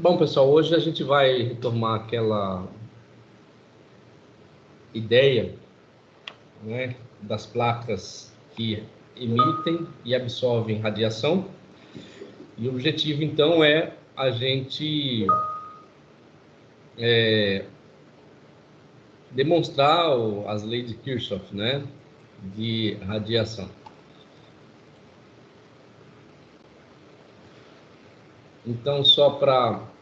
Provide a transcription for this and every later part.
Bom, pessoal, hoje a gente vai retomar aquela ideia, né, das placas que emitem e absorvem radiação. E o objetivo, então, é a gente demonstrar as leis de Kirchhoff, né, de radiação. Então, só para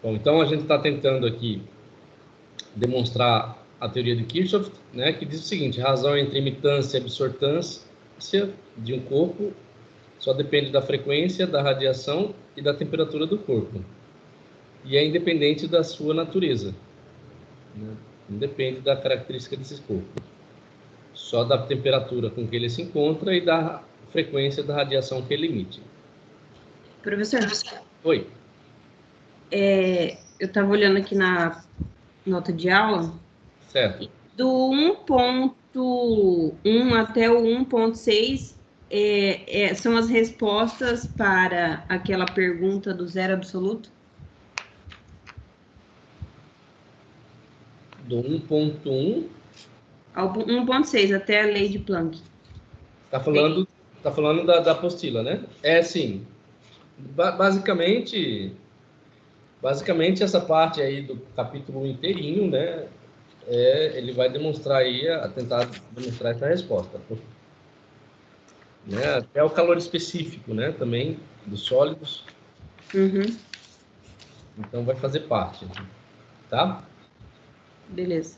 Bom, então a gente está tentando aqui demonstrar a teoria de Kirchhoff, né, que diz o seguinte: a razão entre emitância e absortância de um corpo só depende da frequência da radiação e da temperatura do corpo, e é independente da sua natureza, né? Não depende da característica desses corpos, só da temperatura com que ele se encontra e da frequência da radiação que ele emite. Professor, Oi. Eu estava olhando aqui na nota de aula. Certo. Do 1.1 até o 1.6 são as respostas para aquela pergunta do zero absoluto? Do 1.1 ao 1.6, até a lei de Planck. Tá falando da apostila, né? É, sim. Basicamente, essa parte aí do capítulo inteirinho, né? Ele vai demonstrar aí, tentar demonstrar essa resposta. Né? Até o calor específico, né? Também dos sólidos. Uhum. Então vai fazer parte, tá? Beleza.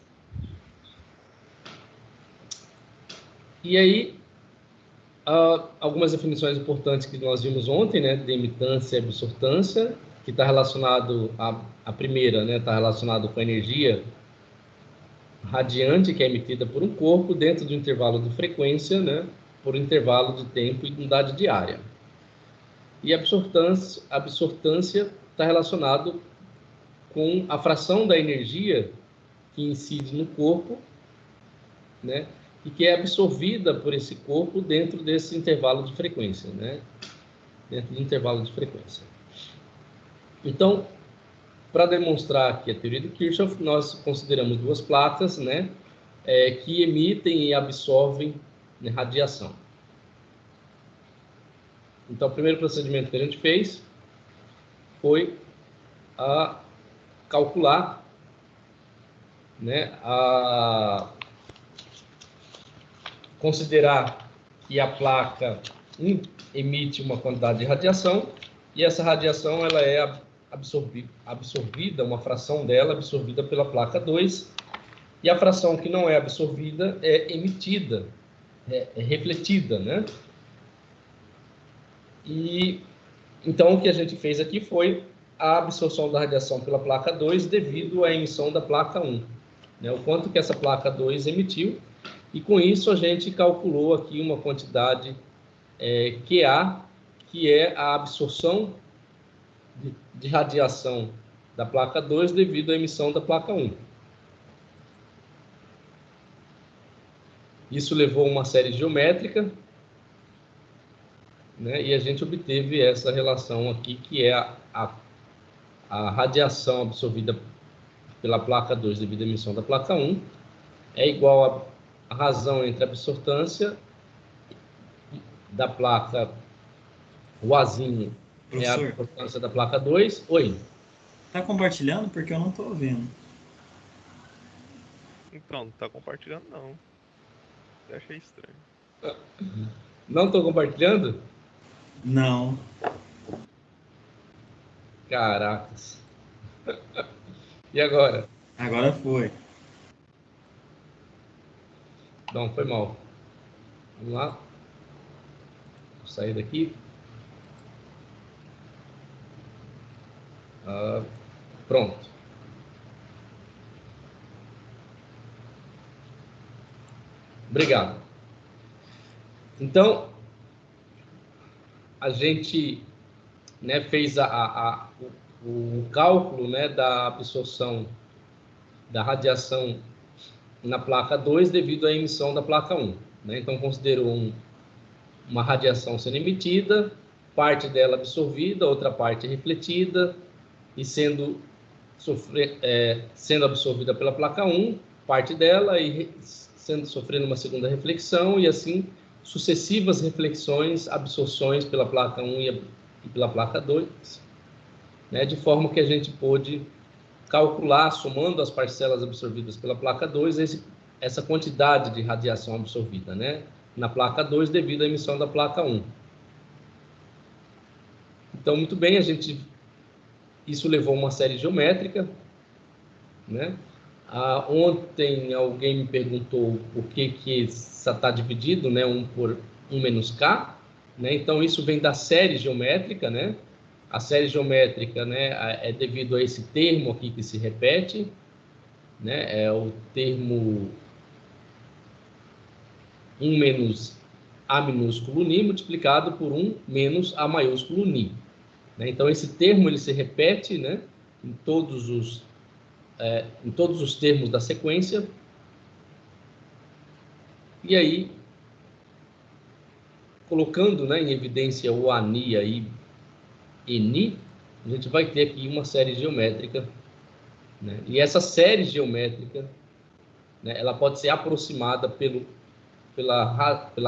E aí, algumas definições importantes que nós vimos ontem, né? De emitância e absortância, que está relacionado a primeira, né? Está relacionado com a energia radiante que é emitida por um corpo dentro do intervalo de frequência, né? Por intervalo de tempo e unidade diária. E a absortância está relacionado com a fração da energia que incide no corpo, né? E que é absorvida por esse corpo dentro desse intervalo de frequência, né? Dentro do intervalo de frequência. Então, para demonstrar aqui a teoria de Kirchhoff, nós consideramos duas placas, né? Que emitem e absorvem, né, radiação. Então, o primeiro procedimento que a gente fez foi calcular, né, considerar que a placa emite uma quantidade de radiação e essa radiação ela é absorvida, uma fração dela absorvida pela placa 2, e a fração que não é absorvida é emitida, é refletida, né? E então o que a gente fez aqui foi a absorção da radiação pela placa 2 devido à emissão da placa 1, né? O quanto que essa placa 2 emitiu, e com isso a gente calculou aqui uma quantidade QA, que é a absorção de radiação da placa 2 devido à emissão da placa 1. Isso levou a uma série geométrica, né, e a gente obteve essa relação aqui, que é a radiação absorvida pela placa 2 devido à emissão da placa 1 é igual a razão entre a absortância da placa, o Azinho é a absortância da placa 2. Oi. Tá compartilhando? Porque eu não tô vendo. Então, não tá compartilhando não. Eu achei estranho. Não tô compartilhando? Não. Caracas. E agora? Agora foi. Não, foi mal. Vamos lá. Vou sair daqui. Pronto. Obrigado. Então, a gente, né, fez o cálculo, né, da absorção da radiação na placa 2 devido à emissão da placa 1. Né? Então, considerou uma radiação sendo emitida, parte dela absorvida, outra parte refletida, e sendo absorvida pela placa 1, parte dela, e sofrendo uma segunda reflexão, e assim sucessivas reflexões, absorções pela placa 1 e pela placa 2, né? De forma que a gente pôde calcular, somando as parcelas absorvidas pela placa 2, essa quantidade de radiação absorvida, né, na placa 2 devido à emissão da placa 1. Então, muito bem, isso levou a uma série geométrica, né? Ontem alguém me perguntou por que está dividido, né, 1 por 1 menos K, né? Então, isso vem da série geométrica, né? A série geométrica, né, é devido a esse termo aqui que se repete, né? É o termo 1 menos A minúsculo Ni multiplicado por 1 menos A maiúsculo Ni. Né? Então, esse termo ele se repete, né, em todos os termos da sequência. E aí, colocando, né, em evidência o Ani aí, e Ni, a gente vai ter aqui uma série geométrica, né? E essa série geométrica, né, ela pode ser aproximada pela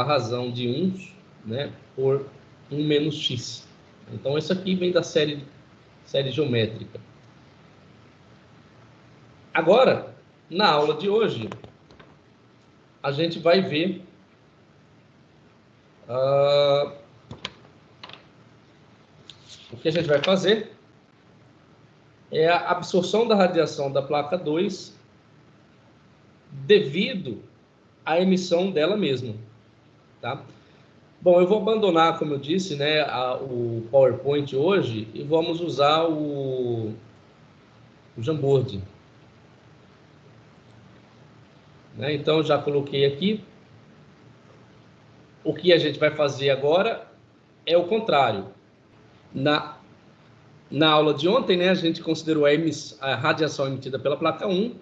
razão de 1, né, por 1 menos x. Então, isso aqui vem da série geométrica. Agora, na aula de hoje, a gente vai ver o que a gente vai fazer é a absorção da radiação da placa 2 devido à emissão dela mesma, tá? Bom, eu vou abandonar, como eu disse, né, o PowerPoint hoje e vamos usar o Jamboard. Né? Então, já coloquei aqui. O que a gente vai fazer agora é o contrário. Na aula de ontem, né, a gente considerou a radiação emitida pela placa 1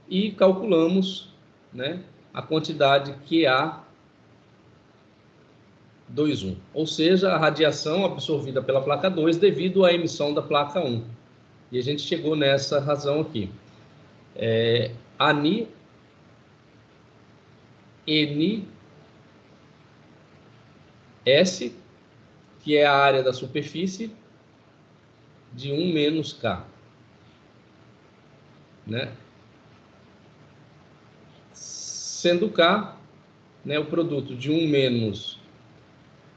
e calculamos, né, a quantidade QA21, ou seja, a radiação absorvida pela placa 2 devido à emissão da placa 1. E a gente chegou nessa razão aqui. Ani, Ni, S, que é a área da superfície, de 1 menos K. Né? Sendo K, né, o produto de 1 menos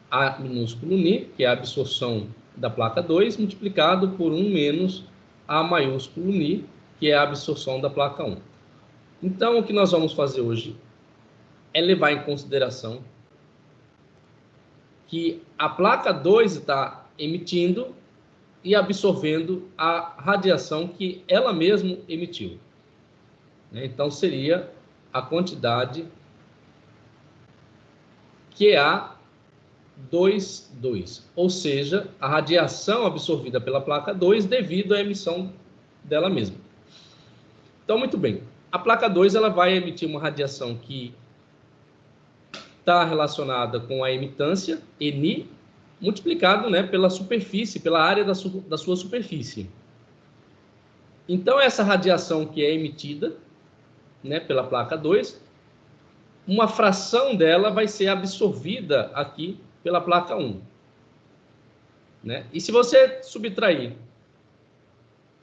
A minúsculo Ni, que é a absorção da placa 2, multiplicado por 1 menos A maiúsculo Ni, que é a absorção da placa 1. Então, o que nós vamos fazer hoje é levar em consideração que a placa 2 está emitindo e absorvendo a radiação que ela mesma emitiu. Então, seria a quantidade QA22, ou seja, a radiação absorvida pela placa 2 devido à emissão dela mesma. Então, muito bem. A placa 2 ela vai emitir uma radiação que está relacionada com a emitância, Ni, multiplicado, né, pela superfície, pela área da sua superfície. Então, essa radiação que é emitida, né, pela placa 2, uma fração dela vai ser absorvida aqui pela placa 1. Né? E se você subtrair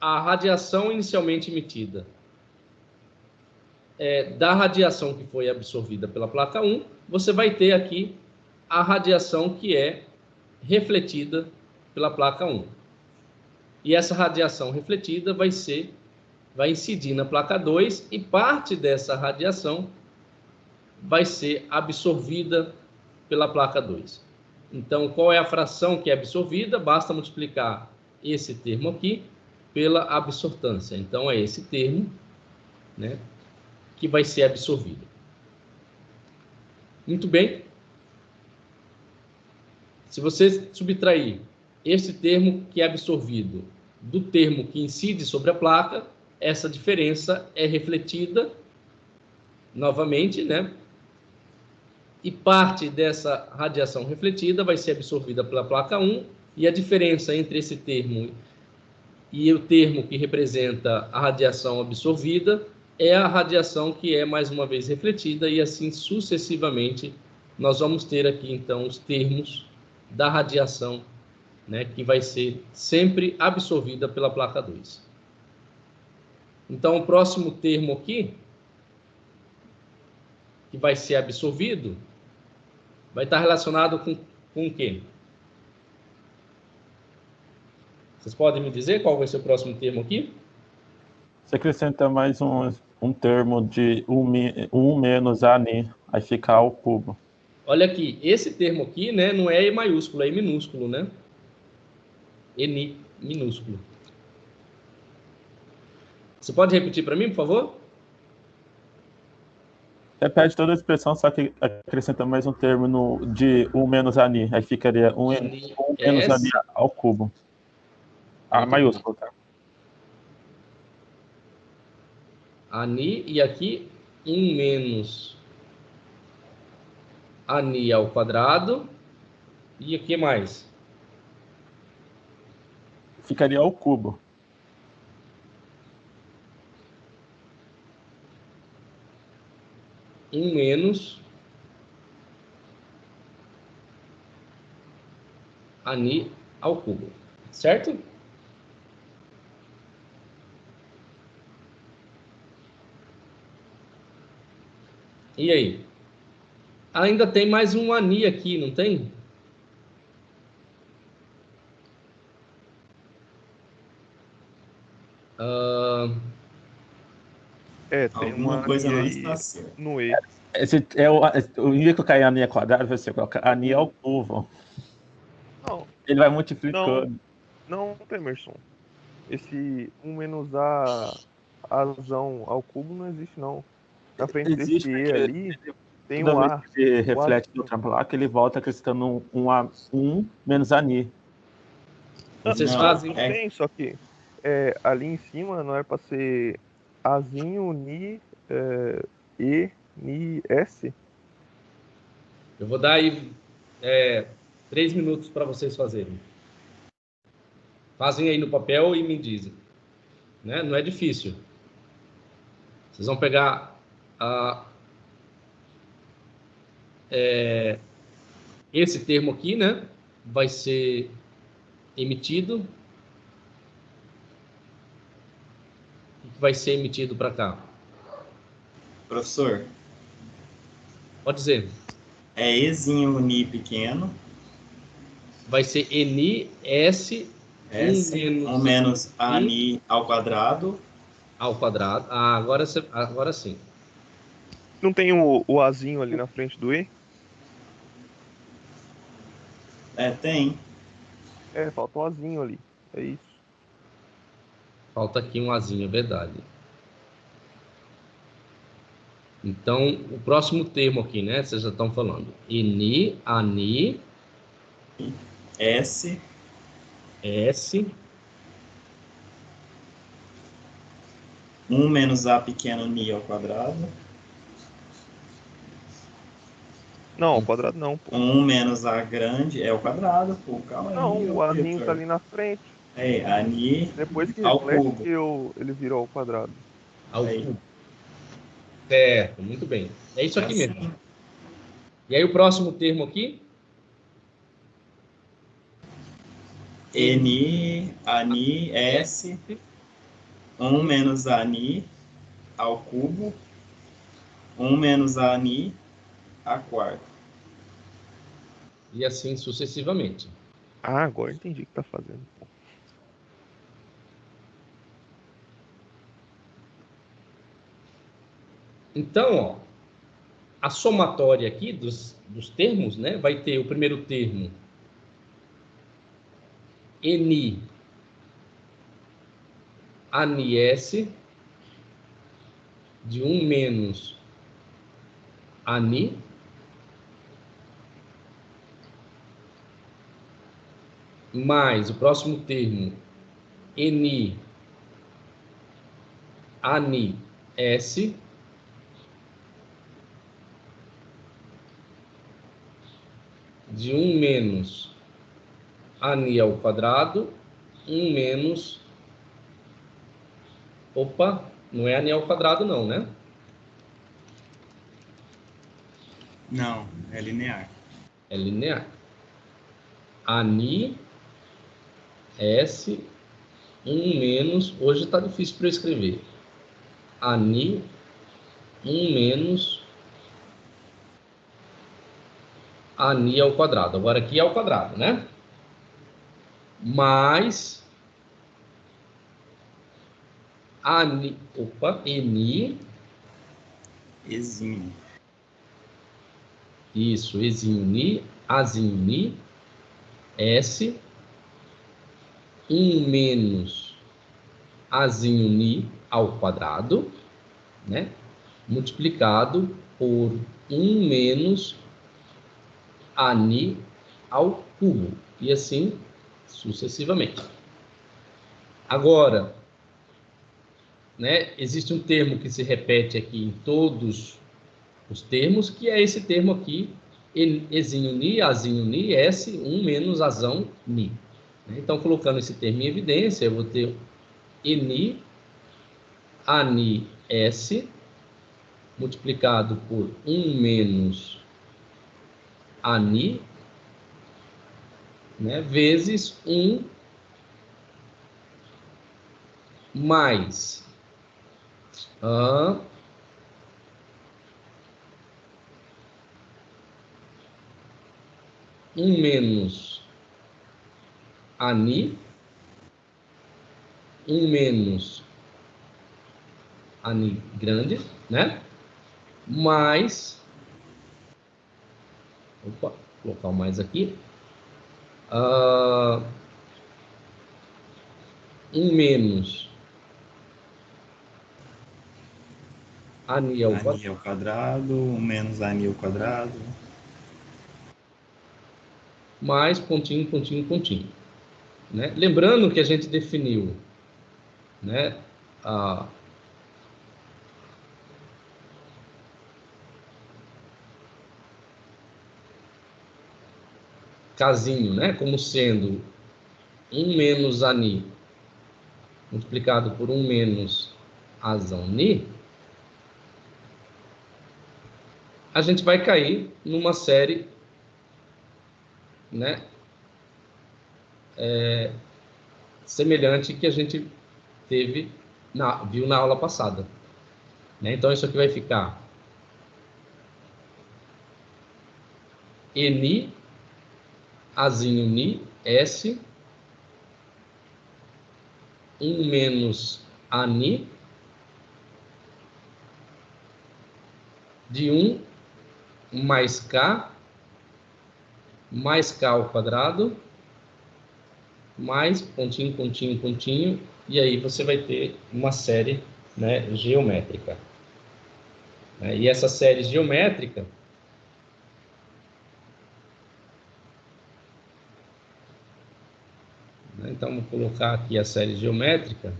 a radiação inicialmente emitida da radiação que foi absorvida pela placa 1, você vai ter aqui a radiação que é refletida pela placa 1. E essa radiação refletida vai incidir na placa 2 e parte dessa radiação vai ser absorvida pela placa 2. Então, qual é a fração que é absorvida? Basta multiplicar esse termo aqui pela absortância. Então, é esse termo, né, que vai ser absorvido. Muito bem. Se você subtrair esse termo que é absorvido do termo que incide sobre a placa, essa diferença é refletida novamente, né? E parte dessa radiação refletida vai ser absorvida pela placa 1, e a diferença entre esse termo e o termo que representa a radiação absorvida é a radiação que é mais uma vez refletida, e assim sucessivamente nós vamos ter aqui então os termos da radiação, né, que vai ser sempre absorvida pela placa 2. Então o próximo termo aqui, que vai ser absorvido, vai estar relacionado com o quê? Vocês podem me dizer qual vai ser o próximo termo aqui? Você acrescenta mais um termo de 1 menos Ani, aí fica ao cubo. Olha aqui, esse termo aqui, né, não é E maiúsculo, é E minúsculo, né? Eni minúsculo. Você pode repetir para mim, por favor? Repete toda a expressão, só que acrescenta mais um termo de 1 menos Ani, aí ficaria 1 menos Ani ao cubo. A maiúsculo, tá? Ani, e aqui 1 menos Ani ao quadrado. E aqui mais? Ficaria ao cubo. Um menos Ani ao cubo. Certo? E aí? Ainda tem mais um Ani aqui, não tem? Tem Alguma uma coisa não aí está certa. no E. Em vez de colocar Ani ao quadrado, você coloca Ani ao cubo. Não, Ele vai multiplicando. não, Temerson. Esse 1 menos A azão ao cubo não existe, não. Na frente desse Existe E porque ali, tem toda um vez A. que ele O reflete azão. de outra placa, ele volta acrescentando um menos Ani. Vocês Não, fazem... Tem, só que ali em cima não é para ser Azinho, Ni, E, Ni, S? Eu vou dar aí 3 minutos para vocês fazerem. Fazem aí no papel e me dizem. Né? Não é difícil. Vocês vão pegar esse termo aqui, né? Vai ser emitido. O que vai ser emitido para cá? professor, Pode dizer. é Ezinho Ni pequeno, Vai ser Ni S, S, 1 menos I Ani ao quadrado. ao quadrado. Agora sim. Não tem o Azinho ali na frente do E? Tem. Falta um Azinho ali. É isso. Falta aqui um azinho, é verdade. Então, o próximo termo aqui, né? Vocês já estão falando. Ni, Ani, S, S, 1 menos A pequeno Ni ao quadrado. Não, ao quadrado não, pô. 1 menos A grande é o quadrado, pô. Calma aí, Não, o Azinho Vitor. tá ali na frente. Ani Depois que ao reflete cubo. que ele virou ao quadrado. ao Aí. cubo. Certo, muito bem. É isso aqui assim. mesmo. E aí o próximo termo aqui? Ni, Ani, S, 1 menos Ani ao cubo, 1 menos Ani a quarta. E assim sucessivamente. Ah, agora entendi o que tá fazendo. Pô. Então, ó, a somatória aqui dos termos, né? Vai ter o primeiro termo Ni, Ani S, de 1 menos Ani, mais o próximo termo Ni ANI S de 1 menos ANI ao quadrado, 1 menos... Opa, não é ANI ao quadrado não, né? Não, é linear. É linear. ANI S 1 menos... Hoje está difícil para eu escrever. ANI 1 menos ANI ao quadrado. Agora aqui é ao quadrado, né? Mais ANI... Opa, NI... Exime. Isso, Ezinho Ni, Azinho Ni, S, 1 menos Azinho Ni ao quadrado, né? Multiplicado por 1 menos Ani ao cubo. E assim sucessivamente. Agora, né, existe um termo que se repete aqui em todos os termos, que é esse termo aqui, Ezinho Ni, Azinho Ni, S, 1 menos Azão Ni. Então, colocando esse termo em evidência, eu vou ter Eni, Ani, S, multiplicado por 1 menos Ani, né, vezes 1 mais 1 menos Ani, 1 menos Ani grande, né? Mais, opa, vou colocar o mais aqui, 1 menos Ani ao Ani ao quadrado, 1 menos Ani ao quadrado. mais pontinho, pontinho, pontinho. Né? Lembrando que a gente definiu, né, casinho, né, como sendo 1 menos Ani multiplicado por 1 menos Azão Ni, a gente vai cair numa série, né, semelhante que a gente viu na aula passada. Né? Então, isso aqui vai ficar Eni, Azinho Ni, S, 1 menos Ani, de 1 mais K ao quadrado, mais pontinho, pontinho, pontinho, e aí você vai ter uma série, né, geométrica. E essa série geométrica, né, então vou colocar aqui a série geométrica.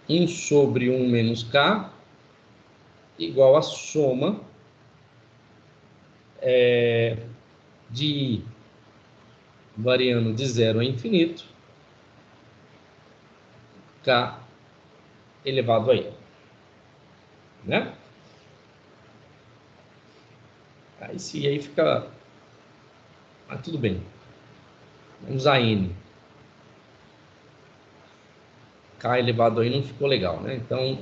Um sobre 1 menos K igual a soma de I variando de 0 a infinito, K elevado a I. Né? Aí fica... Ah, tudo bem. Vamos usar N. K elevado a I não ficou legal, né? Então,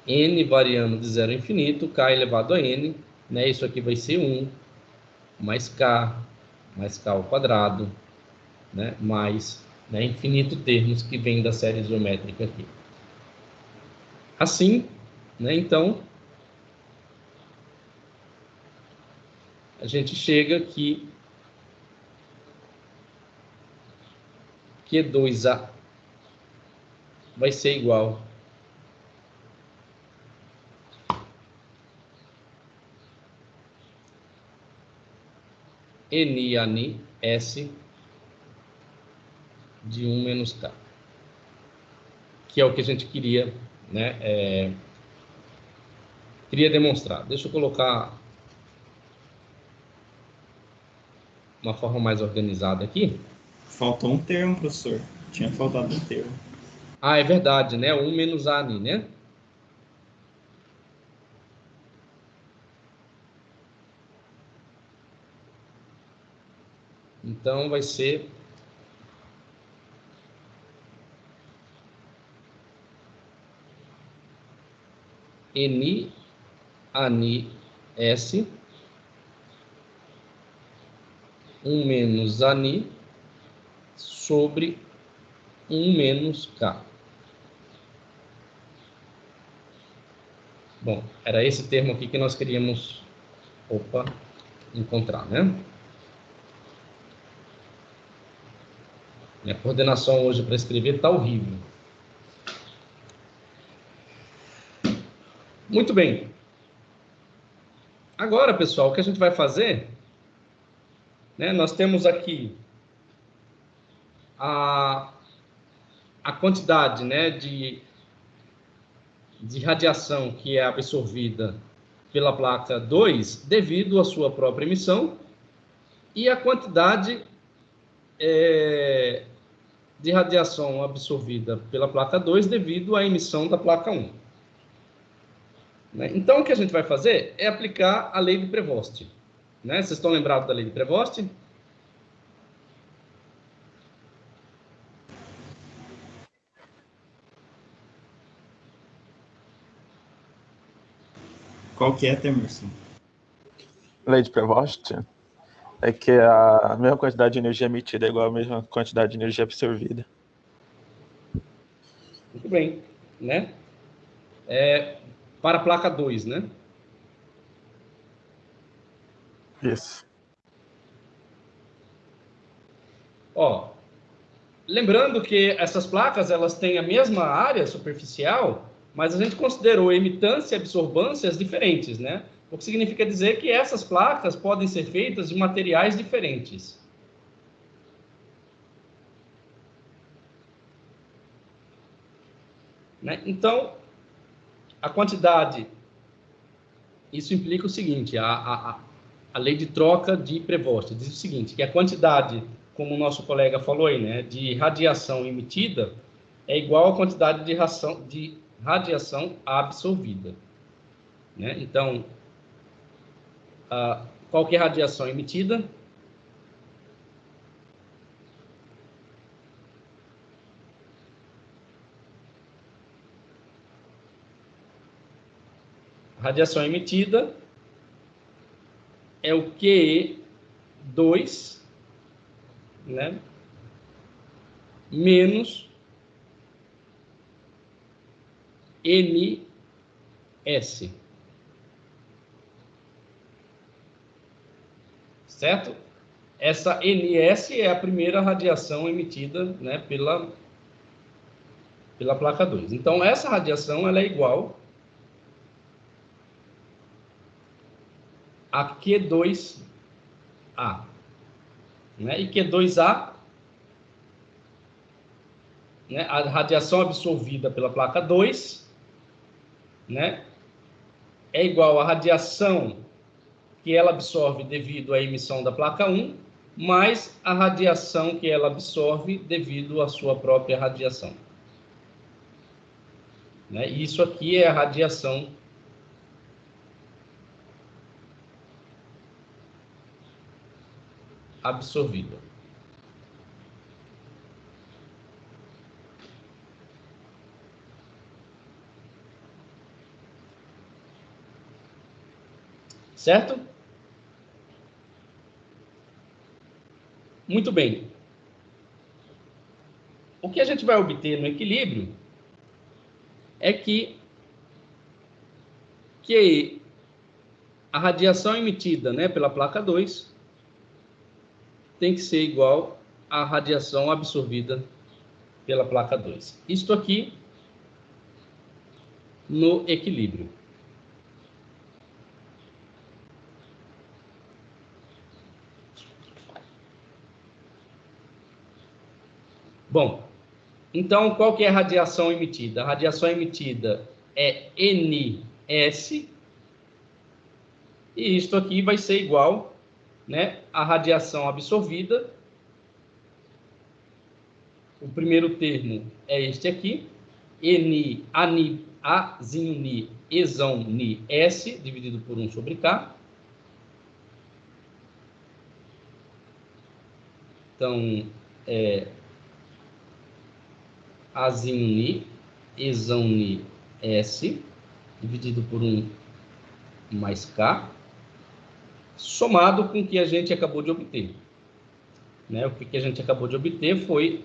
N variando de 0 a infinito, K elevado a N, né? Isso aqui vai ser 1, mais K ao quadrado, né? Mais, né, infinito termos que vem da série geométrica aqui. Assim, né? Então, a gente chega aqui Q2A vai ser igual Ni, Ani, S de 1 menos K. Que é o que a gente queria, né? Queria demonstrar. Deixa eu colocar uma forma mais organizada aqui. Faltou um termo, professor. Tinha faltado um termo. Ah, é verdade, né? 1 menos Ani, né? Então, vai ser Ni, Ani, S, 1 menos Ani, sobre 1 menos K. Bom, era esse termo aqui que nós queríamos, encontrar, né? Minha coordenação hoje para escrever está horrível. Muito bem. Agora, pessoal, o que a gente vai fazer, né? Nós temos aqui a quantidade, né, de radiação que é absorvida pela placa 2 devido à sua própria emissão e a quantidade de radiação absorvida pela placa 2 devido à emissão da placa 1. Né? Então, o que a gente vai fazer é aplicar a lei de Prevost. Né? Vocês estão lembrados da lei de Prevost? Qual que é, Temerson? Lei de Prevost é que a mesma quantidade de energia emitida é igual à mesma quantidade de energia absorvida. Muito bem. Né? Para a placa 2, né? Isso. Ó, lembrando que essas placas elas têm a mesma área superficial, mas a gente considerou emitância e absorbâncias diferentes, né? O que significa dizer que essas placas podem ser feitas de materiais diferentes. Né? Então, a quantidade, isso implica o seguinte, a lei de troca de Prevost diz o seguinte, que a quantidade, como o nosso colega falou aí, né, de radiação emitida é igual à quantidade de radiação absorvida. Né? Então, qual que é a radiação emitida? A radiação emitida é o QE2, né, menos NS. Certo? Essa NS é a primeira radiação emitida, né, pela placa 2. Então, essa radiação ela é igual a Q2A. Né? E Q2A, né, a radiação absorvida pela placa 2, né, é igual à radiação que ela absorve devido à emissão da placa 1, mais a radiação que ela absorve devido à sua própria radiação. Né? Isso aqui é a radiação absorvida. Certo? Muito bem. O que a gente vai obter no equilíbrio é que a radiação emitida, né, pela placa 2 tem que ser igual à radiação absorvida pela placa 2. Isto aqui no equilíbrio. Bom, então qual que é a radiação emitida? A radiação emitida é NS, e isto aqui vai ser igual, né, à radiação absorvida. O primeiro termo é este aqui, Ni, Ani, Azinho Ni, Ezão Ni, S, dividido por 1 sobre K. Então, Azinho Ni, Ezão Ni, S, dividido por 1 mais K, somado com o que a gente acabou de obter. Né? O que a gente acabou de obter foi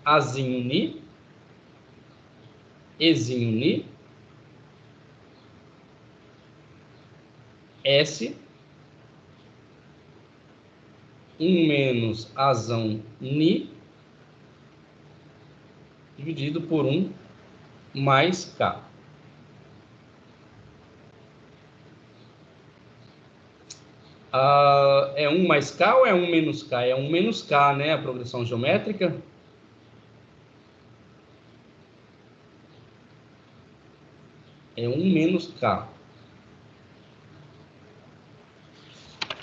Azinho Ni, Ezinho Ni, S, 1 menos Azão Ni, dividido por 1 mais K. É 1 mais K ou é 1 menos K? É 1 menos K, né? A progressão geométrica. É 1 menos K.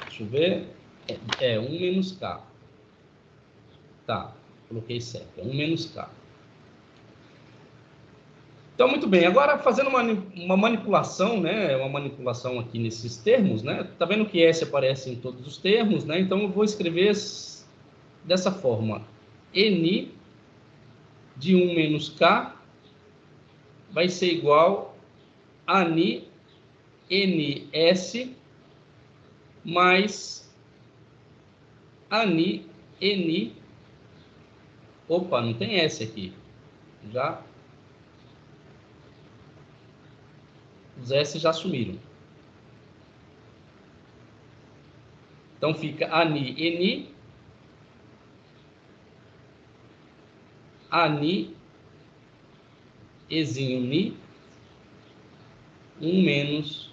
Deixa eu ver. É 1 menos K. Tá, coloquei certo. É 1 menos K. Então, muito bem. Agora, fazendo uma manipulação, né? Uma manipulação aqui nesses termos, né? Tá vendo que S aparece em todos os termos, né? Então, eu vou escrever dessa forma. Ni de 1 menos K vai ser igual a Ni NS mais Ani Ni. Opa, não tem S aqui. Já os S já sumiram. Então fica Ani Ni, Ani Ezinho Ni, 1 menos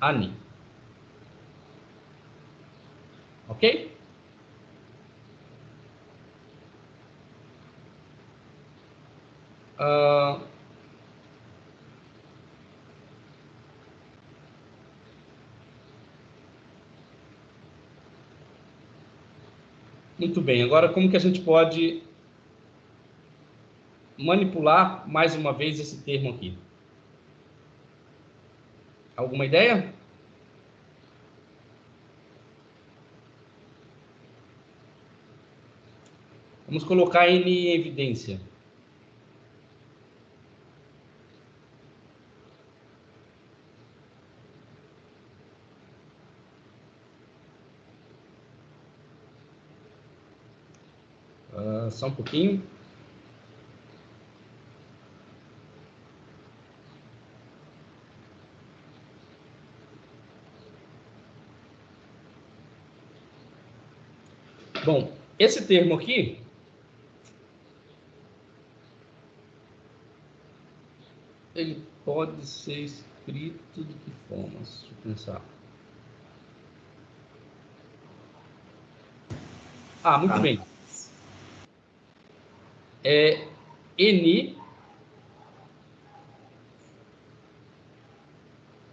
Ani. Ok? Muito bem. Agora, como que a gente pode manipular mais uma vez esse termo aqui? Alguma ideia? Vamos colocar N em evidência. Só um pouquinho. Bom, esse termo aqui, ele pode ser escrito de que forma? Deixa eu pensar. Muito bem. É Ni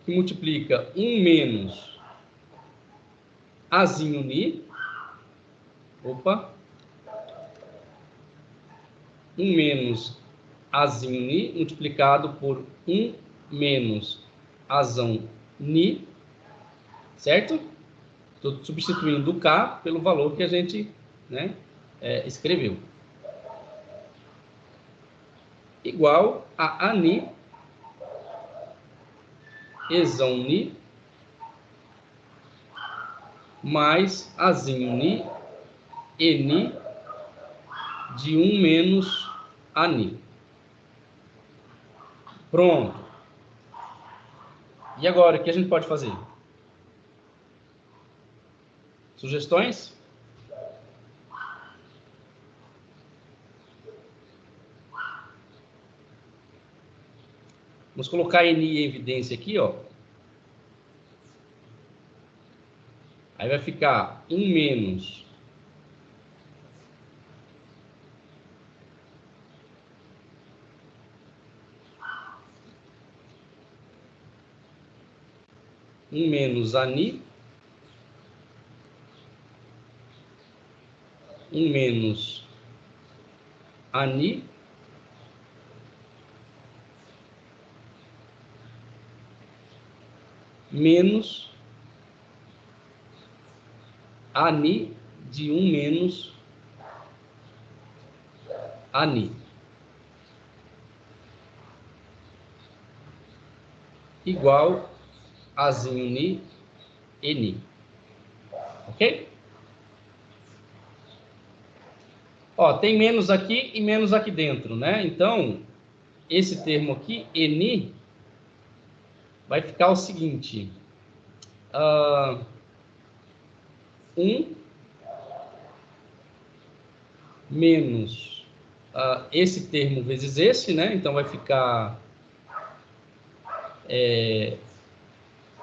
que multiplica 1 menos Azinho Ni. Opa. 1 menos Azinho Ni multiplicado por 1 menos Azão Ni. Certo? Estou substituindo o K pelo valor que a gente, né, escreveu. Igual a Ani Ezão Ni mais Azinho Ni Ni de 1 menos Ani. Pronto. E agora, o que a gente pode fazer? Sugestões? Vamos colocar Ni em evidência aqui, ó. Aí vai ficar 1 menos 1 menos Ani, 1 menos Ani, menos Ani de 1 menos Ani. Igual Azinho Ni, Eni. Ok? Ó, tem menos aqui e menos aqui dentro, né? Então, esse termo aqui, Eni, vai ficar o seguinte. 1 menos esse termo vezes esse, né? Então, vai ficar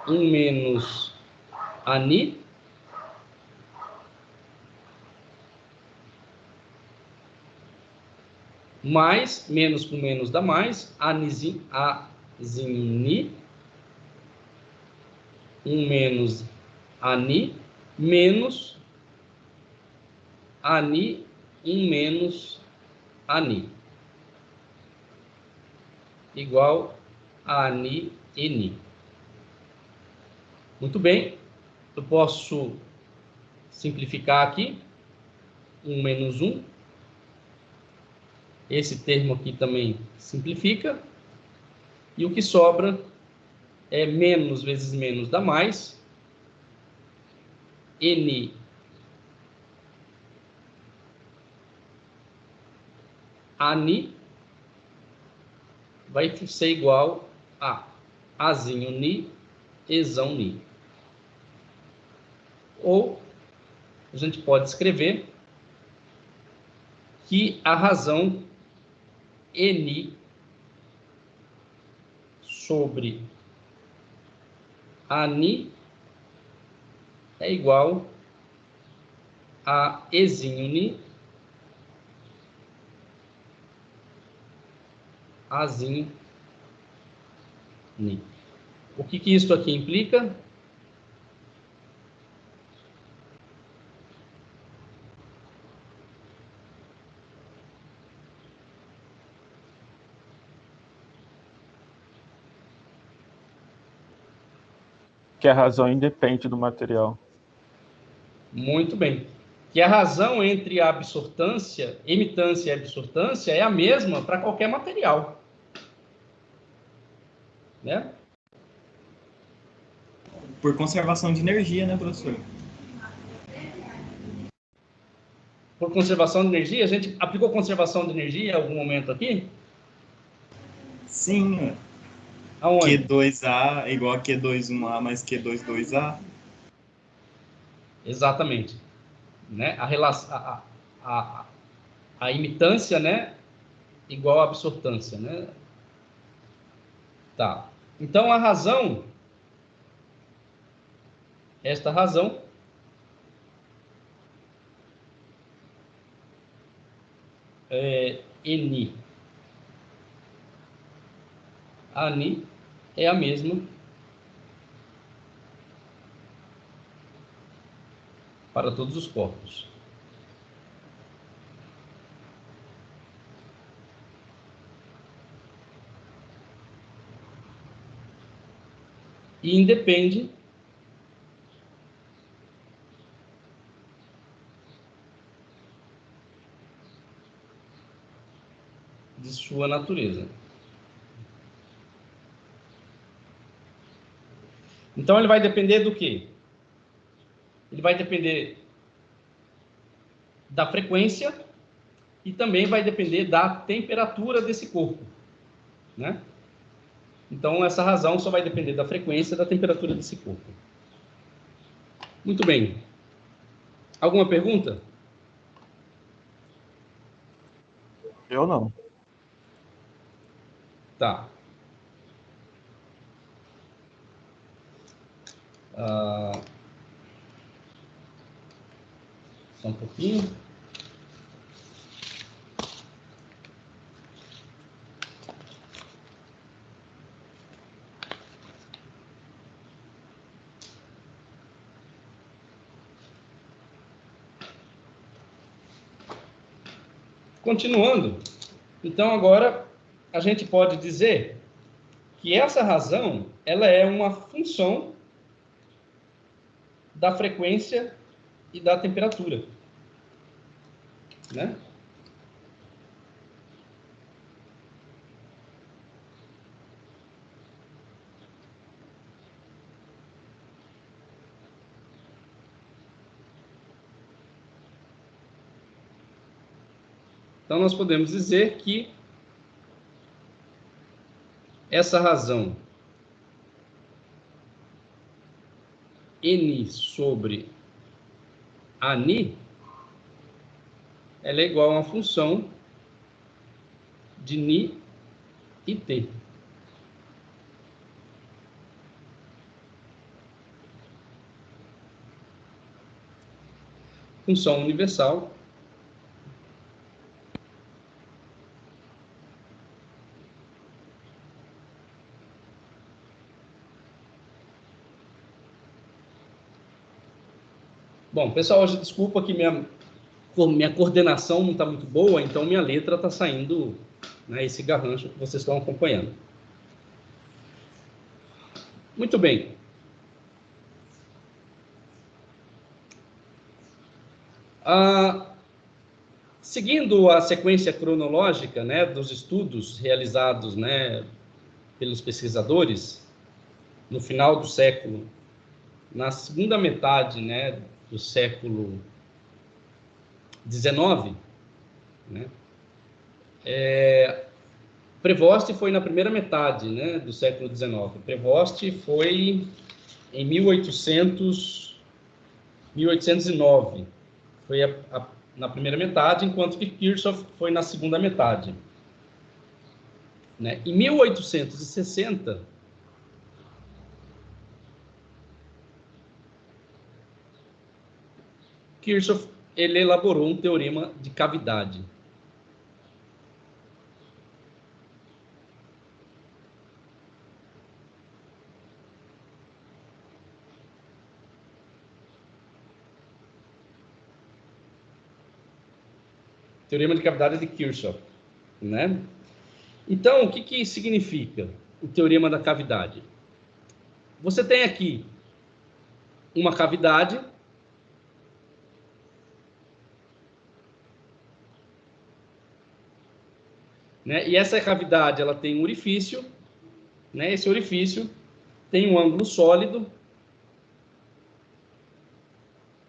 1 menos Ani, mais, menos com menos dá mais, Azinho Ni, 1 menos Ani, menos Ani, 1 menos Ani, igual a Ani, Eni. Muito bem, eu posso simplificar aqui, 1 menos 1, esse termo aqui também simplifica, e o que sobra é menos vezes menos dá mais, N Ani vai ser igual a Azinho Ni, Ezão Ni. Ou a gente pode escrever que a razão Eni sobre Ani é igual a Ezinho Ni, Azinho Ni. O que isso aqui implica? Que a razão independe do material. Muito bem. Que a razão entre a absortância, emitância e absortância é a mesma para qualquer material. Né? Por conservação de energia, né, professor? Por conservação de energia, a gente aplicou conservação de energia em algum momento aqui? Sim. Aonde? Q2A é igual a Q21A mais Q22A. Exatamente. Né? A imitância, né, igual a absortância, né? Tá. Então a razão, esta razão Eni, Ani é a mesma para todos os corpos. E independe de sua natureza. Então ele vai depender do quê? Ele vai depender da frequência e também vai depender da temperatura desse corpo, né? Então essa razão só vai depender da frequência e da temperatura desse corpo. Muito bem. Alguma pergunta? Eu não. Tá. Só um pouquinho. Continuando, então agora a gente pode dizer que essa razão, ela é uma função da frequência e da temperatura, né? Então, nós podemos dizer que essa razão N sobre ANI, ela é igual a uma função de Ni e T. Função universal Bom, pessoal, hoje desculpa que minha coordenação não está muito boa, então minha letra está saindo, né, esse garrancho que vocês estão acompanhando. Muito bem. Seguindo a sequência cronológica, né, dos estudos realizados, né, pelos pesquisadores no final do século, na segunda metade, né, do século XIX, né, Prevost foi na primeira metade, né, do século XIX. Prevost foi em 1809. Foi na primeira metade, enquanto que Kirchhoff foi na segunda metade. Né? Em 1860, Kirchhoff ele elaborou um teorema de cavidade. Teorema de cavidade de Kirchhoff, né? Então, o que significa o teorema da cavidade? Você tem aqui uma cavidade, né? E essa cavidade ela tem um orifício, né? Esse orifício tem um ângulo sólido.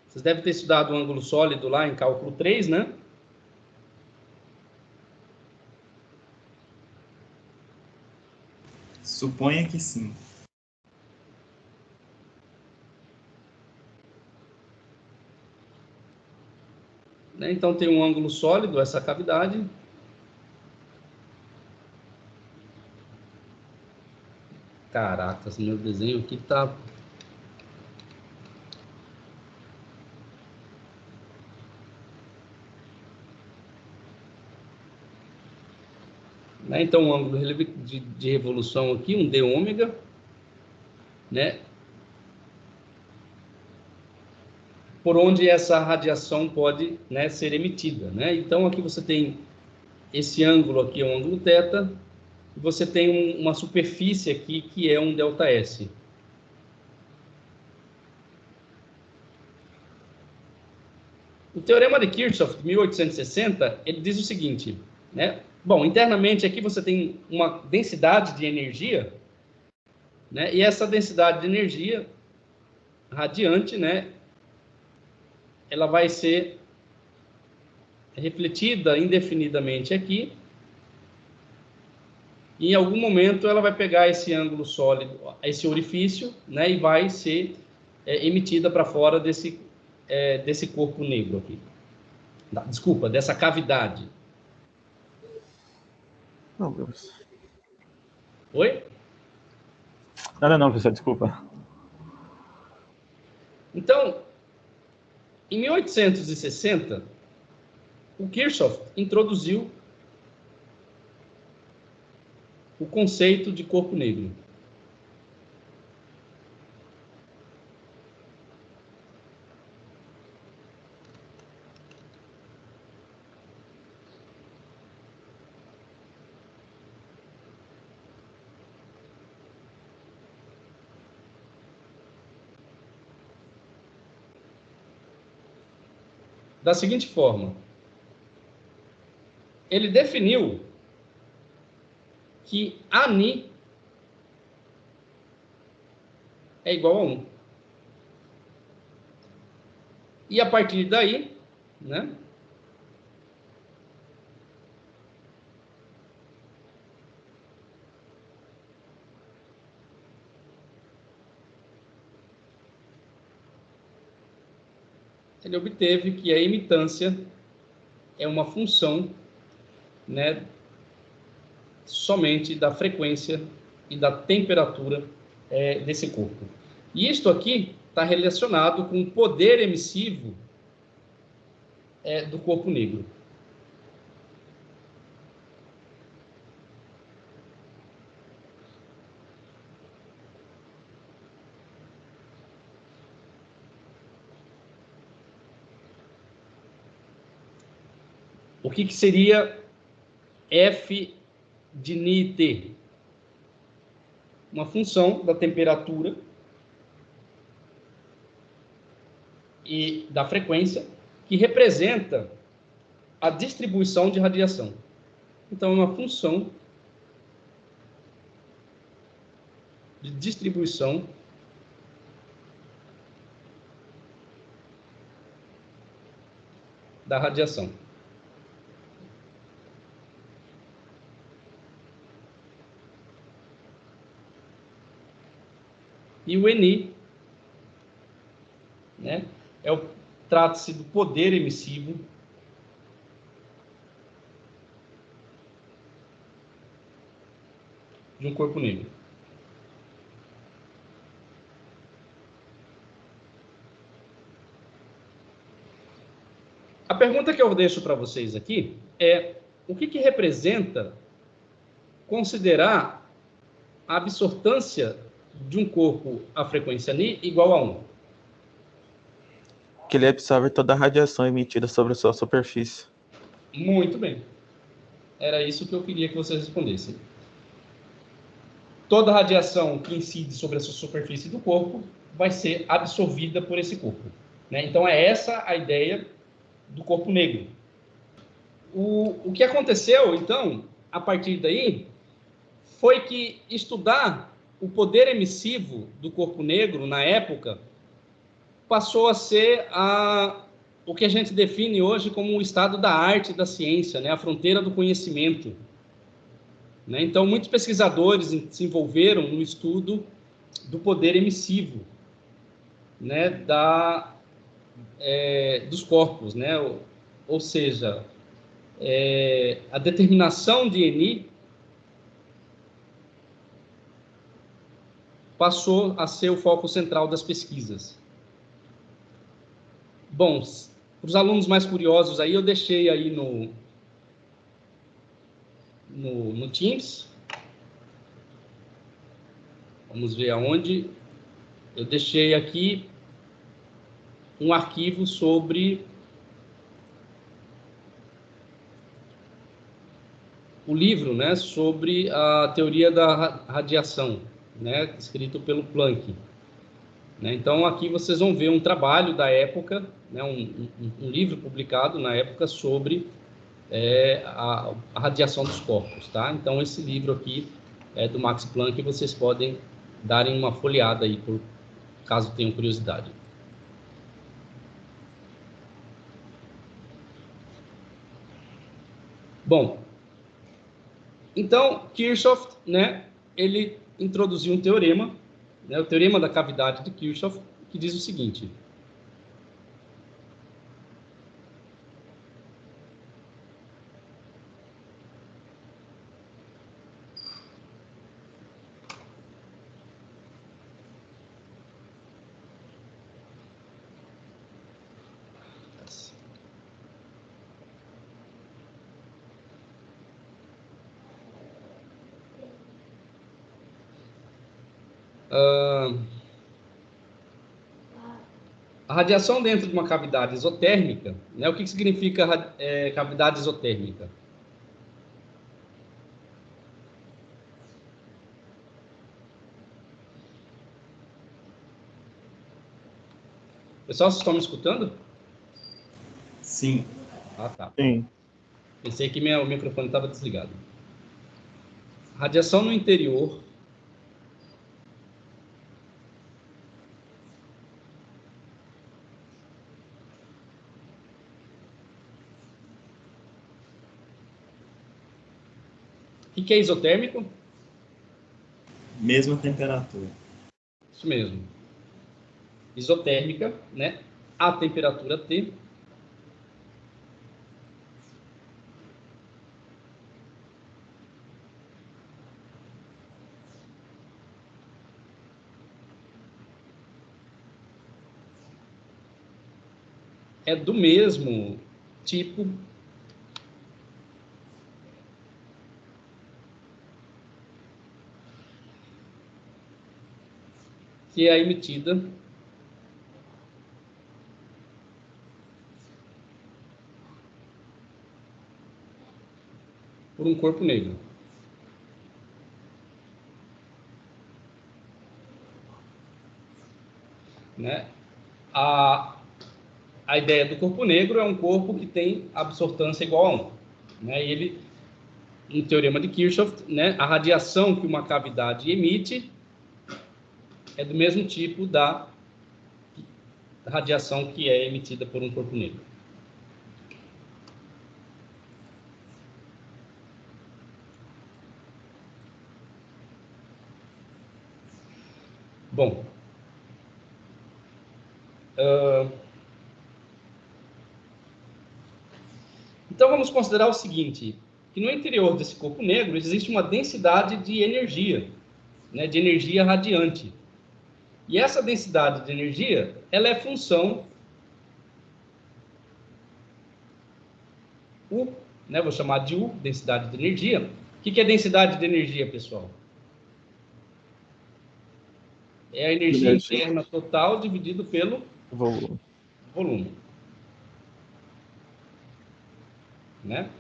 Vocês devem ter estudado o ângulo sólido lá em cálculo 3, né? Suponha que sim. Né? Então tem um ângulo sólido, essa cavidade. Caracas, meu desenho aqui tá... Né? Então, um ângulo de revolução aqui, um d ômega, né? Por onde essa radiação pode, né, ser emitida. Né? Então, aqui você tem esse ângulo aqui, é um ângulo θ, e você tem uma superfície aqui que é um ΔS. O teorema de Kirchhoff, de 1860, ele diz o seguinte, né? Bom, internamente aqui você tem uma densidade de energia, né? E essa densidade de energia radiante, né, ela vai ser refletida indefinidamente aqui. E em algum momento ela vai pegar esse ângulo sólido, esse orifício, né, e vai ser emitida para fora desse corpo negro aqui. Desculpa, dessa cavidade. Não, Deus. Oi? Não, professor, desculpa. Então, em 1860, o Kirchhoff introduziu o conceito de corpo negro. da seguinte forma. Ele definiu que Ani é igual a 1. E a partir daí, né, ele obteve que a emitância é uma função, né, somente da frequência e da temperatura desse corpo. E isto aqui está relacionado com o poder emissivo do corpo negro. O que seria F de Ni-T? Uma função da temperatura e da frequência que representa a distribuição de radiação. Então, é uma função de distribuição da radiação. E o Ni, né, trata-se do poder emissivo de um corpo negro. A pergunta que eu deixo para vocês aqui é: o que representa considerar a absortância de um corpo à frequência Ni igual a 1? Que ele absorve toda a radiação emitida sobre a sua superfície. Muito bem. Era isso que eu queria que vocês respondessem. Toda a radiação que incide sobre a sua superfície do corpo vai ser absorvida por esse corpo, né? Então, é essa a ideia do corpo negro. O que aconteceu, então, a partir daí, foi que estudar o poder emissivo do corpo negro, na época, passou a ser o que a gente define hoje como o estado da arte e da ciência, né? A fronteira do conhecimento. Né? Então, muitos pesquisadores se envolveram no estudo do poder emissivo, né? Dos corpos, né? Ou seja, a determinação de Ni passou a ser o foco central das pesquisas. Bom, para os alunos mais curiosos aí, eu deixei aí no Teams. Vamos ver aonde. Eu deixei aqui um arquivo sobre o livro, né, sobre a teoria da radiação, né, escrito pelo Planck. Né? Então, aqui vocês vão ver um trabalho da época, né, um livro publicado na época sobre a radiação dos corpos. Tá? Então, esse livro aqui é do Max Planck, vocês podem darem uma folheada aí, caso tenham curiosidade. Bom, então, Kirchhoff, né, ele introduziu um teorema, né, o teorema da cavidade de Kirchhoff, que diz o seguinte: a radiação dentro de uma cavidade isotérmica, né, o que significa cavidade isotérmica? Pessoal, vocês estão me escutando? Sim. Ah, tá. Sim. Pensei que o microfone estava desligado. Radiação no interior. O que é isotérmico? Mesma temperatura. Isso mesmo. Isotérmica, né? A temperatura T. É do mesmo tipo que é emitida por um corpo negro. Né? A ideia do corpo negro é um corpo que tem absortância igual a 1. Né? E ele, no teorema de Kirchhoff, né, a radiação que uma cavidade emite é do mesmo tipo da radiação que é emitida por um corpo negro. Bom, então vamos considerar o seguinte, que no interior desse corpo negro existe uma densidade de energia, né, de energia radiante. E essa densidade de energia, ela é função U, né, vou chamar de U, densidade de energia. O que é densidade de energia, pessoal? É a energia interna total dividido pelo volume. Né?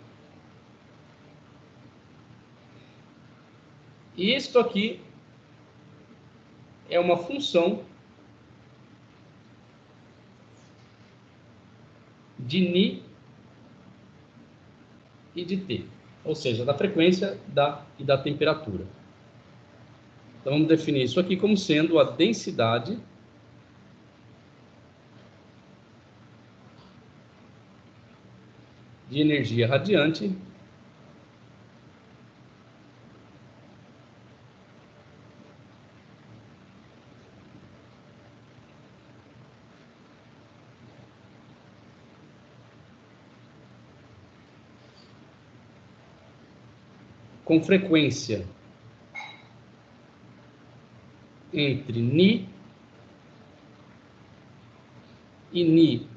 E isto aqui é uma função de Ni e de T, ou seja, da frequência e da temperatura. Então vamos definir isso aqui como sendo a densidade de energia radiante com frequência entre Ni e Ni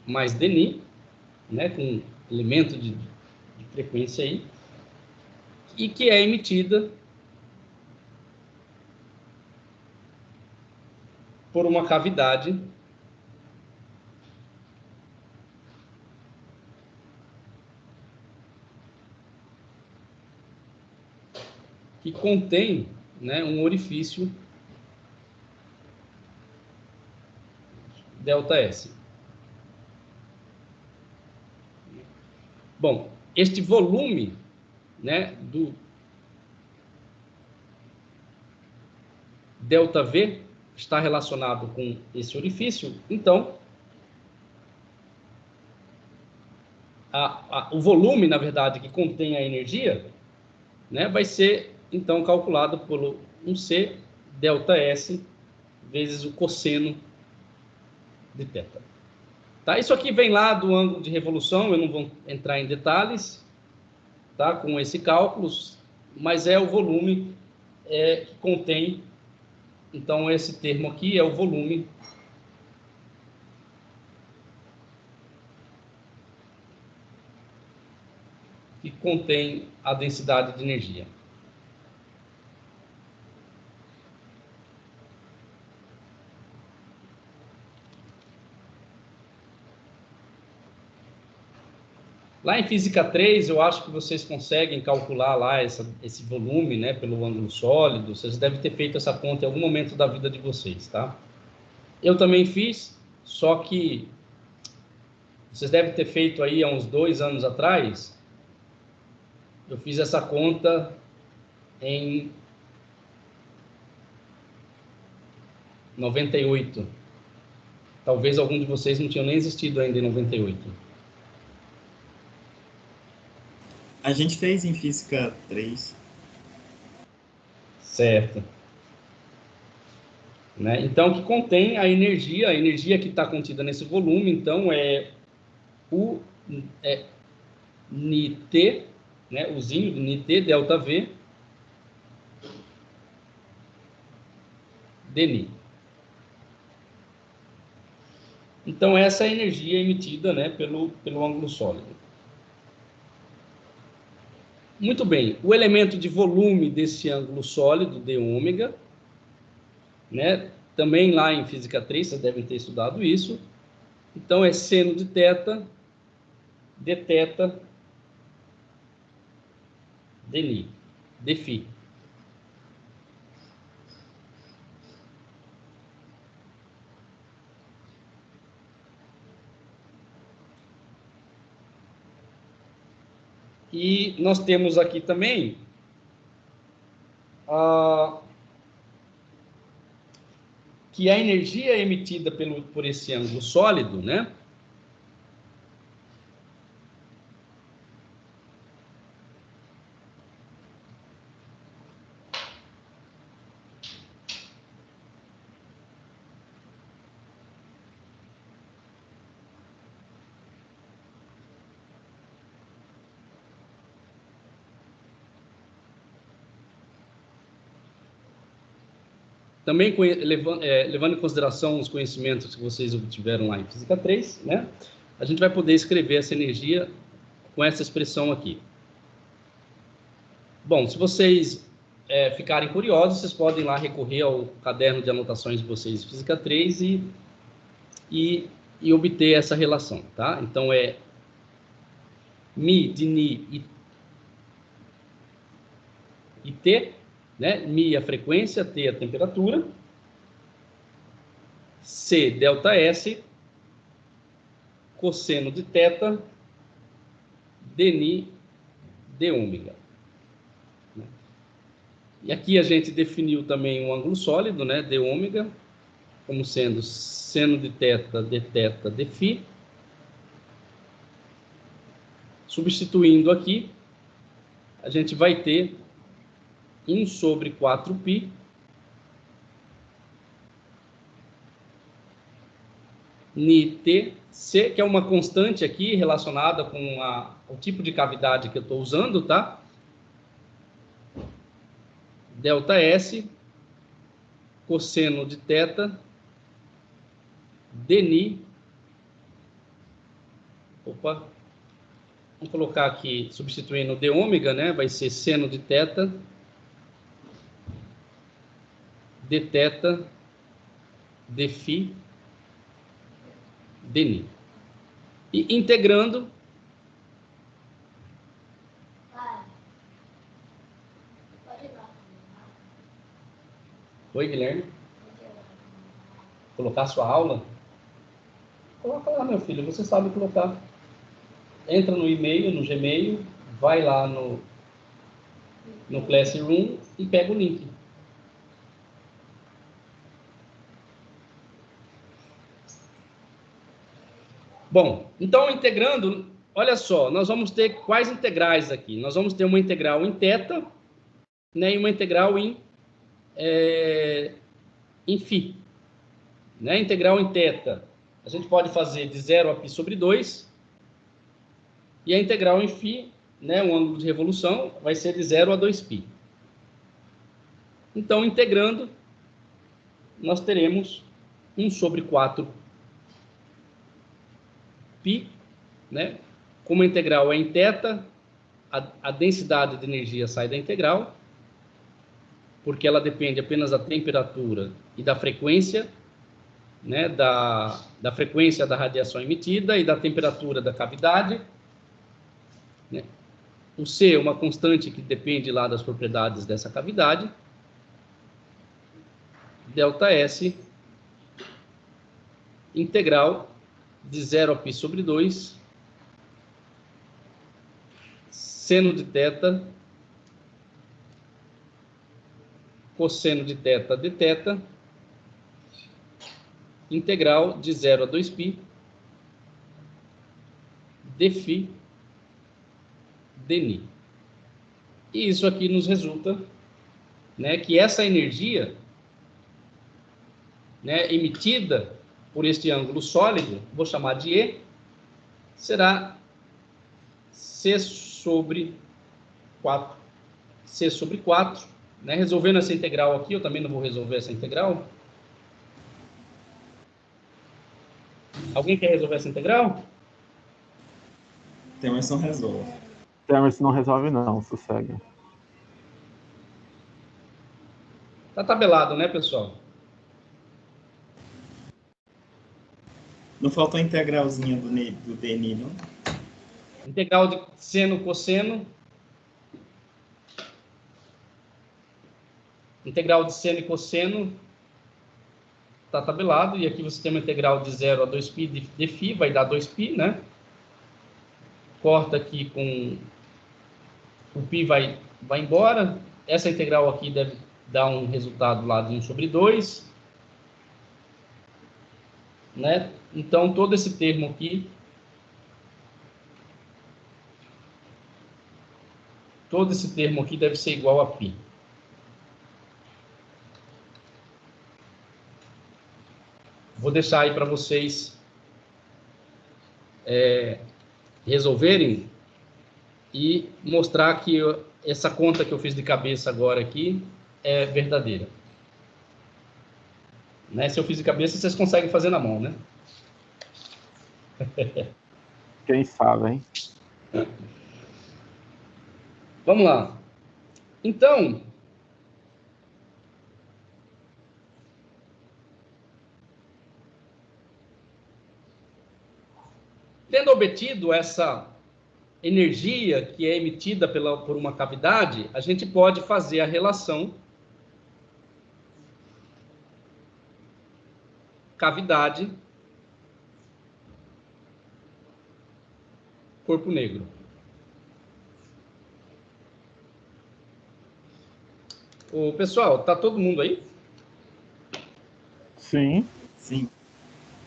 mais Dni, né, com elemento de frequência aí, e que é emitida por uma cavidade que contém, né, um orifício ΔS. Bom, este volume, né, do ΔV está relacionado com esse orifício, então o volume, na verdade, que contém a energia, né, vai ser então calculado por 1C ΔS vezes o cosseno de θ. Tá? Isso aqui vem lá do ângulo de revolução, eu não vou entrar em detalhes, tá, com esse cálculo, mas é o volume que contém, então esse termo aqui é o volume que contém a densidade de energia. Lá em Física 3, eu acho que vocês conseguem calcular lá esse volume, né, pelo ângulo sólido. Vocês devem ter feito essa conta em algum momento da vida de vocês, tá? Eu também fiz, só que vocês devem ter feito aí há uns 2 anos atrás. Eu fiz essa conta em 98. Talvez algum de vocês não tinham nem existido ainda em 98. A gente fez em Física 3. Certo. Né? Então, que contém a energia que está contida nesse volume, então, é o Nit, né? Uzinho do Nit, delta V, dNi. Então, essa é a energia emitida, né, pelo ângulo sólido. Muito bem, o elemento de volume desse ângulo sólido, dω, né, também lá em Física 3, vocês devem ter estudado isso. Então, é seno de θ, dθ, dni, dφ. E nós temos aqui também que a energia emitida por esse ângulo sólido, né? Também levando em consideração os conhecimentos que vocês obtiveram lá em Física 3, né? A gente vai poder escrever essa energia com essa expressão aqui. Bom, se vocês ficarem curiosos, vocês podem lá recorrer ao caderno de anotações de vocês de Física 3 e obter essa relação, tá? Então, é Mi, dni e T, né? Mi a frequência, T a temperatura, C delta S, cosseno de θ, dni dω. E aqui a gente definiu também um ângulo sólido, né? dω, como sendo seno de θ, dθ, dφ. Substituindo aqui, a gente vai ter 1 sobre 4π Nit C, que é uma constante aqui relacionada com o tipo de cavidade que eu estou usando, tá? Delta S, cosseno de θ, dni. Opa. Vamos colocar aqui, substituindo dω, né? Vai ser seno de θ, dθ, dφ, dni. E integrando, oi, Guilherme? Colocar sua aula? Coloca lá, meu filho, você sabe colocar. Entra no e-mail, no Gmail, vai lá no Classroom e pega o link. Bom, então integrando, olha só, nós vamos ter quais integrais aqui? Nós vamos ter uma integral em θ, né, e uma integral em φ. Né? Integral em θ, a gente pode fazer de 0 a π sobre 2, e a integral em φ, né, o ângulo de revolução, vai ser de 0 a 2π. Então, integrando, nós teremos 1 sobre 4π, né? Como a integral é em θ, a densidade de energia sai da integral, porque ela depende apenas da temperatura e da frequência, né, da frequência da radiação emitida e da temperatura da cavidade. Né? O C é uma constante que depende lá das propriedades dessa cavidade. Delta S, integral de 0 a π sobre 2, seno de θ, cosseno de θ dθ, integral de 0 a 2π, dφ dni. E isso aqui nos resulta, né, que essa energia, né, emitida por este ângulo sólido, vou chamar de E, será C sobre 4. C sobre 4. Né? Resolvendo essa integral aqui, eu também não vou resolver essa integral. Alguém quer resolver essa integral? Tem, mas não resolve. Temerson não resolve não, sossega. Tá tabelado, né, pessoal? Não faltou a integralzinha do DNI, não? Integral de seno, cosseno. Integral de seno e cosseno. Tá tabelado. E aqui você tem uma integral de 0 a 2π de φ, vai dar 2π, né? Corta aqui com... O π vai embora. Essa integral aqui deve dar um resultado lá de 1 sobre 2. Né? Então, todo esse termo aqui... Todo esse termo aqui deve ser igual a π. Vou deixar aí para vocês resolverem e mostrar que essa conta que eu fiz de cabeça agora aqui é verdadeira. Né? Se eu fiz de cabeça, vocês conseguem fazer na mão, né? Quem sabe, hein? Vamos lá. Então, tendo obtido essa energia que é emitida por uma cavidade, a gente pode fazer a relação cavidade corpo negro. Ô, pessoal, tá todo mundo aí? Sim. Sim.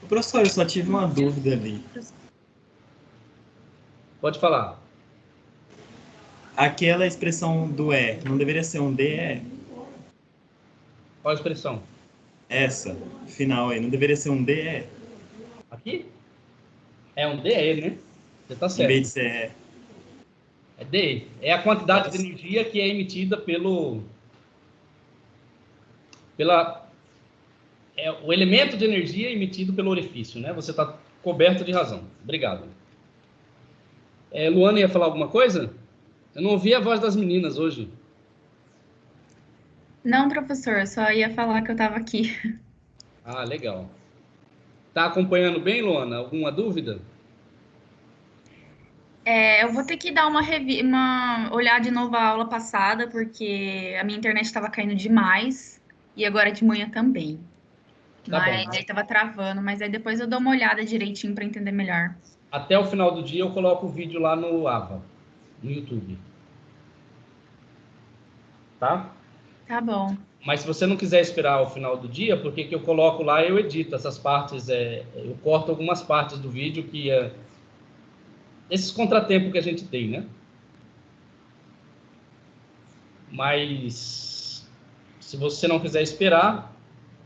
Professor, eu só tive uma dúvida ali. Pode falar. Aquela expressão do E, não deveria ser um DE? Qual a expressão? Essa, final aí, não deveria ser um DE? Aqui? É um DE, né? Você tá Em certo. vez de ser É DE. É a quantidade de energia que é emitida o elemento de energia emitido pelo orifício, né? Você está coberto de razão. Obrigado. Luana ia falar alguma coisa? Eu não ouvi a voz das meninas hoje. Não, professor, só ia falar que eu estava aqui. Ah, legal. Tá acompanhando bem, Luana? Alguma dúvida? Eu vou ter que dar olhar de novo a aula passada, porque a minha internet estava caindo demais, e agora de manhã também. Tá bom. Aí estava travando, mas aí depois eu dou uma olhada direitinho para entender melhor. Até o final do dia eu coloco o vídeo lá no AVA, no YouTube. Tá? Tá bom. Mas se você não quiser esperar o final do dia, porque que eu coloco lá, eu edito essas partes, eu corto algumas partes do vídeo esses contratempos que a gente tem, né? Mas se você não quiser esperar,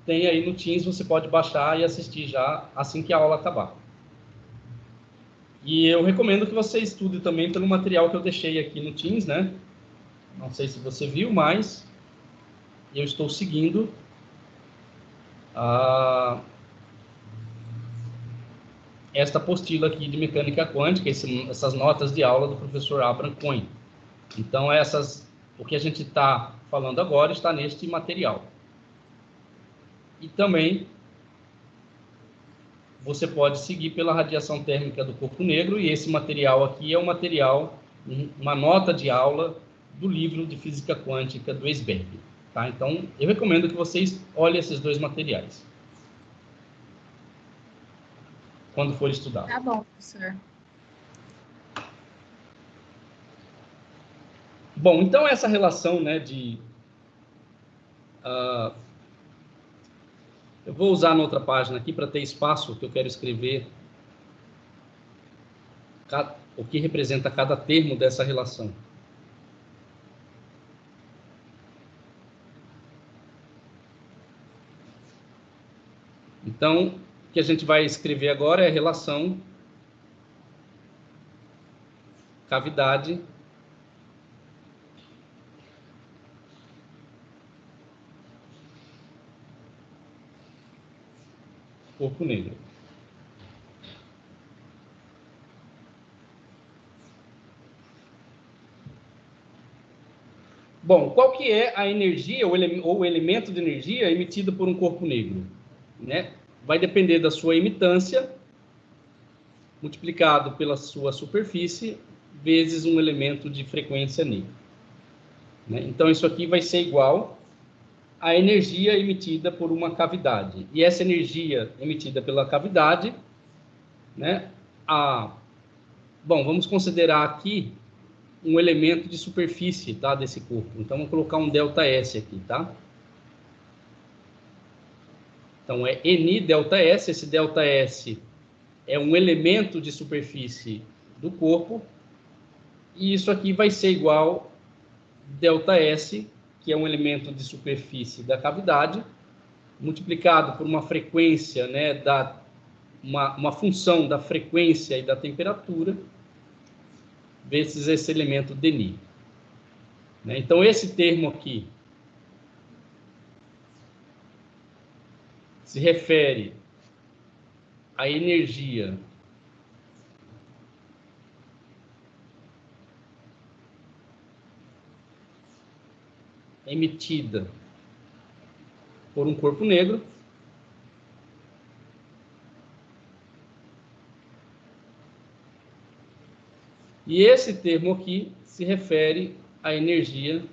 tem aí no Teams, você pode baixar e assistir já assim que a aula acabar. E eu recomendo que você estude também pelo material que eu deixei aqui no Teams, né? Não sei se você viu, mas eu estou seguindo esta apostila aqui de mecânica quântica, essas notas de aula do professor Abraham Cohen. Então, o que a gente está falando agora está neste material. E também você pode seguir pela radiação térmica do corpo negro, e esse material aqui é uma nota de aula do livro de física quântica do Weisberg. Tá? Então, eu recomendo que vocês olhem esses dois materiais. quando for estudar. Tá bom, professor. Bom, então essa relação, né, eu vou usar na outra página aqui para ter espaço, que eu quero escrever o que representa cada termo dessa relação. Então, o que a gente vai escrever agora é a relação cavidade corpo negro. Bom, qual que é a energia ou o elemento de energia emitido por um corpo negro? Né? Vai depender da sua emitância, multiplicado pela sua superfície, vezes um elemento de frequência Ni. Né? Então, isso aqui vai ser igual à energia emitida por uma cavidade. E essa energia emitida pela cavidade, né, bom, vamos considerar aqui um elemento de superfície, tá, desse corpo. Então, vamos colocar um ΔS aqui, tá? Então, é Ni ΔS. Esse ΔS é um elemento de superfície do corpo. E isso aqui vai ser igual ΔS, que é um elemento de superfície da cavidade, multiplicado por uma frequência, né, uma função da frequência e da temperatura, vezes esse elemento Ni. Né? Então, esse termo aqui se refere à energia emitida por um corpo negro e esse termo aqui se refere à energia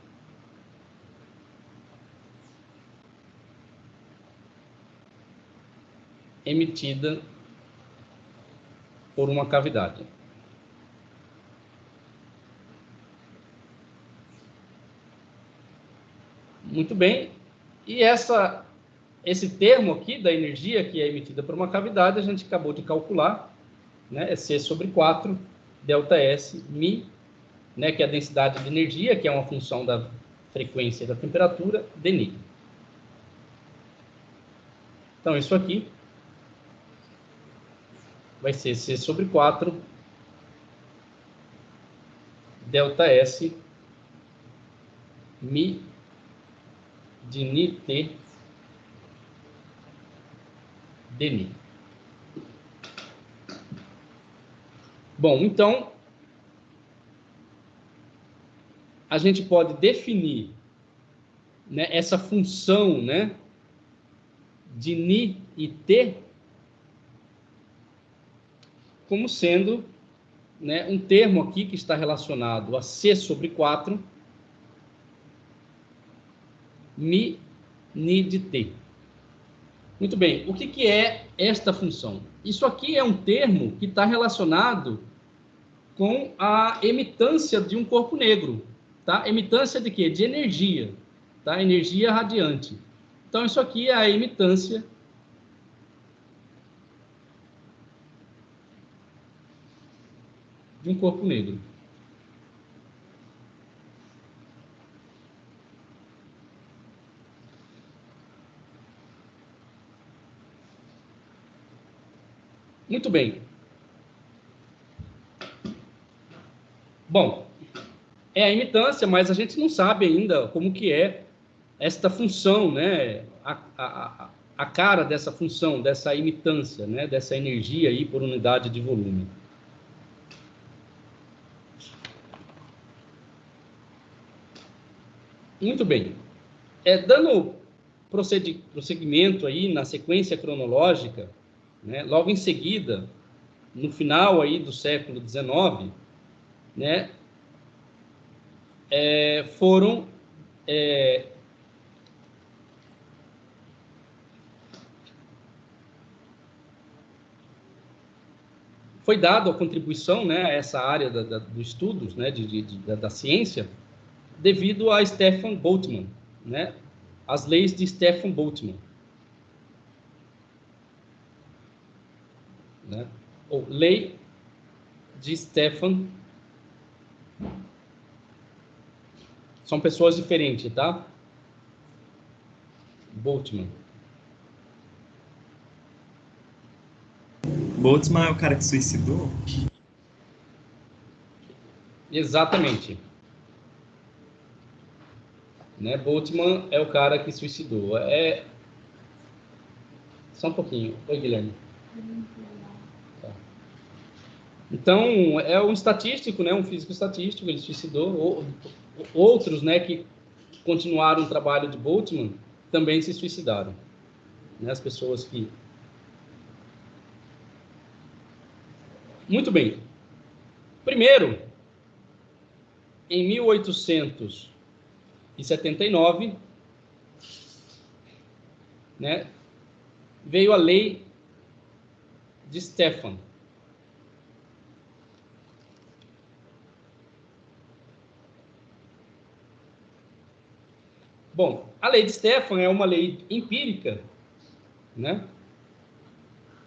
emitida por uma cavidade. Muito bem. E esse termo aqui da energia que é emitida por uma cavidade, a gente acabou de calcular, né? É C sobre 4 ΔS Mi, né? Que é a densidade de energia, que é uma função da frequência e da temperatura, Ni. Então, isso aqui vai ser C sobre 4 ΔS Mi de Ni T Ni. Bom, então, a gente pode definir, né, essa função, né, de Ni e T como sendo, né, um termo aqui que está relacionado a C sobre 4 Mi Ni de T. Muito bem, o que é esta função? Isso aqui é um termo que está relacionado com a emitância de um corpo negro, tá? Emitância de quê? De energia, tá? Energia radiante. Então, isso aqui é a emitância de um corpo negro. Muito bem. Bom, é a emitância, mas a gente não sabe ainda como que é esta função, né? A cara dessa função, dessa emitância, né? Dessa energia aí por unidade de volume. Muito bem. Dando prosseguimento aí na sequência cronológica, né? Logo em seguida, no final aí do século XIX, né? Foram foi dada a contribuição, né, a essa área do estudos, né, da ciência, devido a Stefan Boltzmann, né, as leis de Stefan Boltzmann, né, ou lei de Stefan. São pessoas diferentes, tá? Boltzmann. Boltzmann é o cara que suicidou? Exatamente. Né? Boltzmann é o cara que suicidou. Só um pouquinho. Oi, Guilherme. Tá. Então, é um estatístico, né? Um físico estatístico, ele suicidou. Outros, né, que continuaram o trabalho de Boltzmann também se suicidaram. Né? As pessoas que... Muito bem. Primeiro, em 1879, né, veio a lei de Stefan. Bom, a lei de Stefan é uma lei empírica, né,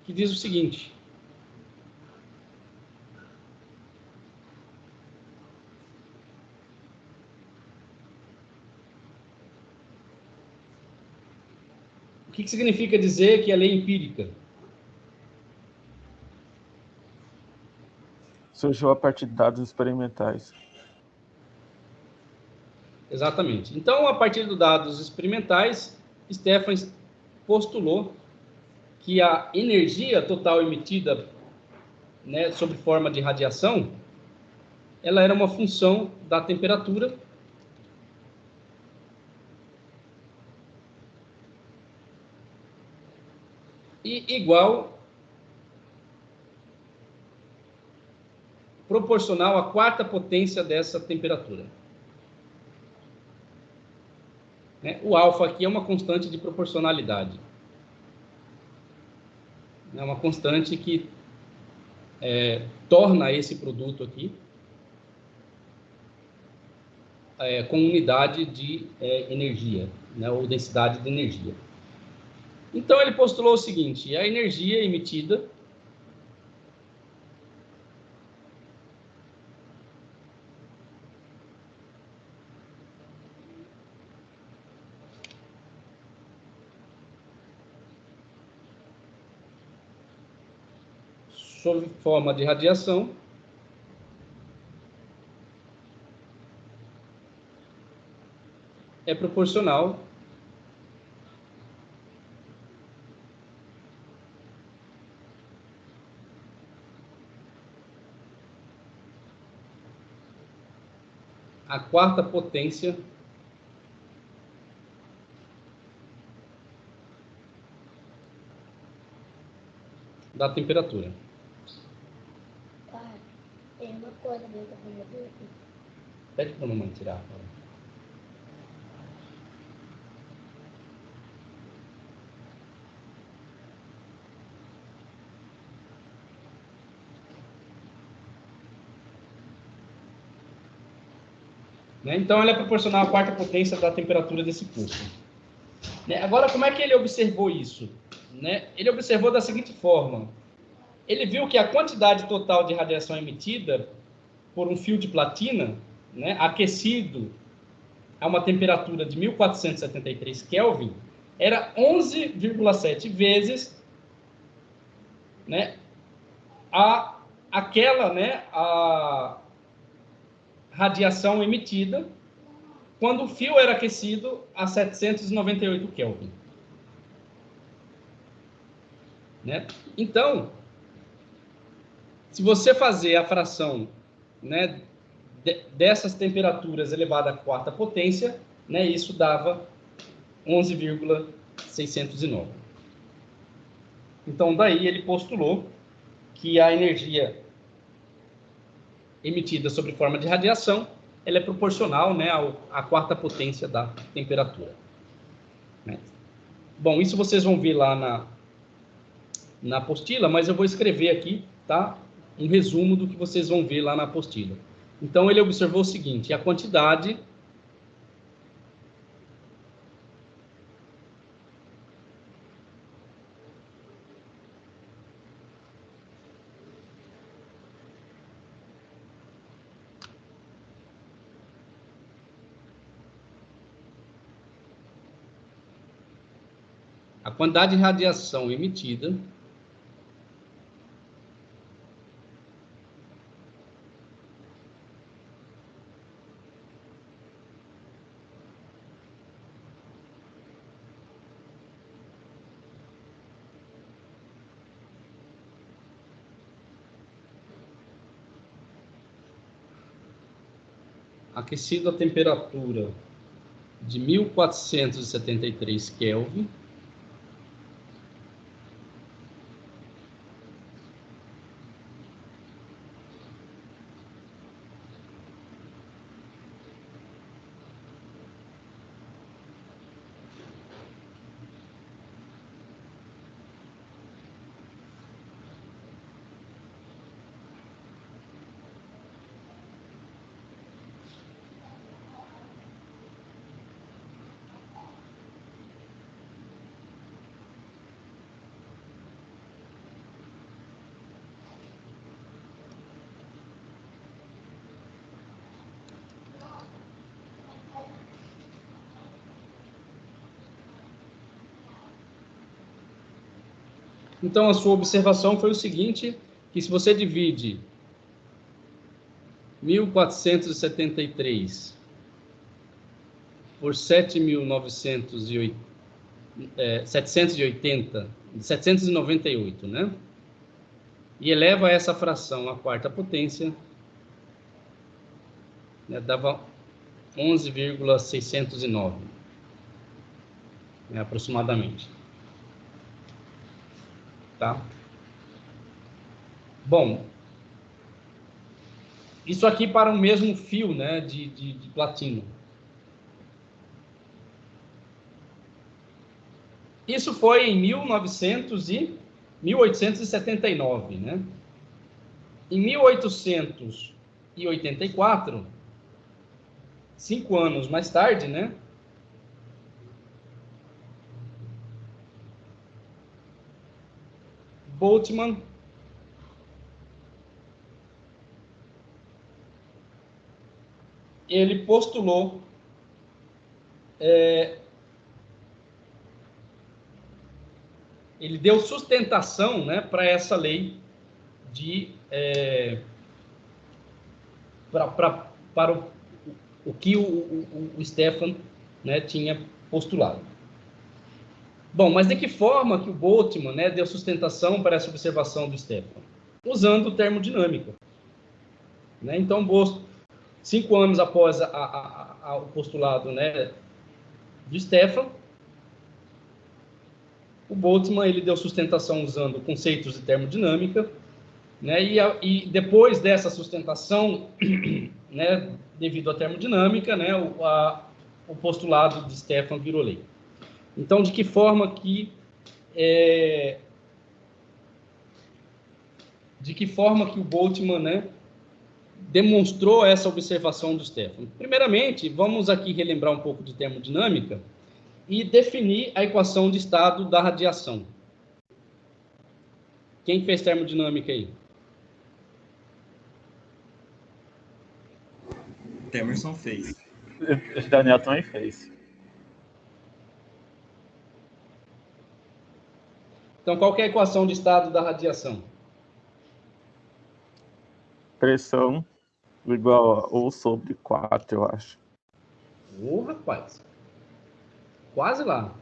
que diz o seguinte: o que significa dizer que a lei é empírica? Surgiu a partir de dados experimentais. Exatamente. Então, a partir dos dados experimentais, Stefan postulou que a energia total emitida, né, sob forma de radiação, ela era uma função da temperatura e igual, proporcional à quarta potência dessa temperatura. Né? O alfa aqui é uma constante de proporcionalidade. É uma constante que torna esse produto aqui com unidade de energia, né, ou densidade de energia. Então, ele postulou o seguinte: a energia emitida sob forma de radiação é proporcional à quarta potência da temperatura. Tem uma coisa dentro da banheira. Pede para a mamãe tirar. Né? Então, ela é proporcional à quarta potência da temperatura desse corpo. Né? Agora, como é que ele observou isso? Né? Ele observou da seguinte forma: ele viu que a quantidade total de radiação emitida por um fio de platina, né, aquecido a uma temperatura de 1473 Kelvin, era 11,7 vezes, né, aquela, né, a radiação emitida quando o fio era aquecido a 798 Kelvin. Né? Então, se você fazer a fração, né, dessas temperaturas elevada à quarta potência, né, isso dava 11,609. Então, daí ele postulou que a energia emitida sob forma de radiação, ela é proporcional, né, à quarta potência da temperatura. Né? Bom, isso vocês vão ver lá na apostila, mas eu vou escrever aqui, tá? um resumo do que vocês vão ver lá na apostila. Então, ele observou o seguinte: a quantidade de radiação emitida aquecido a temperatura de 1473 Kelvin, então a sua observação foi o seguinte, que se você divide 1473 por 798, né? E eleva essa fração à quarta potência, né? Dava 11,609, né? Aproximadamente. Tá? Bom, isso aqui para o mesmo fio, né, de platino. Isso foi em 1879, né? Em 1884, 5 anos mais tarde, né? Boltzmann ele postulou ele deu sustentação, né, para essa lei de para o que o Stefan, né, tinha postulado. Bom, mas de que forma que o Boltzmann, né, deu sustentação para essa observação do Stefan? Usando termodinâmica. Né? Então, 5 anos após o postulado, né, do Stefan, o Boltzmann ele deu sustentação usando conceitos de termodinâmica, né, e depois dessa sustentação, né, devido à termodinâmica, né, o postulado de Stefan virou lei. Então, de que forma que o Boltzmann, né, demonstrou essa observação do Stefan? Primeiramente, vamos aqui relembrar um pouco de termodinâmica e definir a equação de estado da radiação. Quem fez termodinâmica aí? Temerson fez. Daniel também fez. Então, qual que é a equação de estado da radiação? Pressão igual a U sobre 4, eu acho. Rapaz. Quase lá.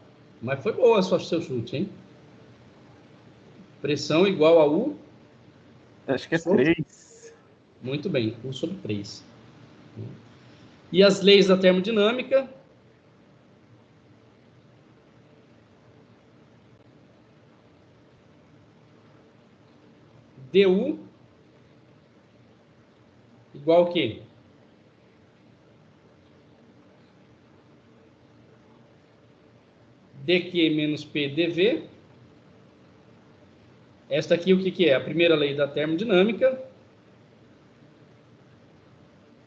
Mas foi boa seu chute, hein? Pressão igual a U? Acho que é 3. Muito bem, U sobre 3. E as leis da termodinâmica? Du igual a quê? dQ menos P dV Esta aqui, o que é? A primeira lei da termodinâmica.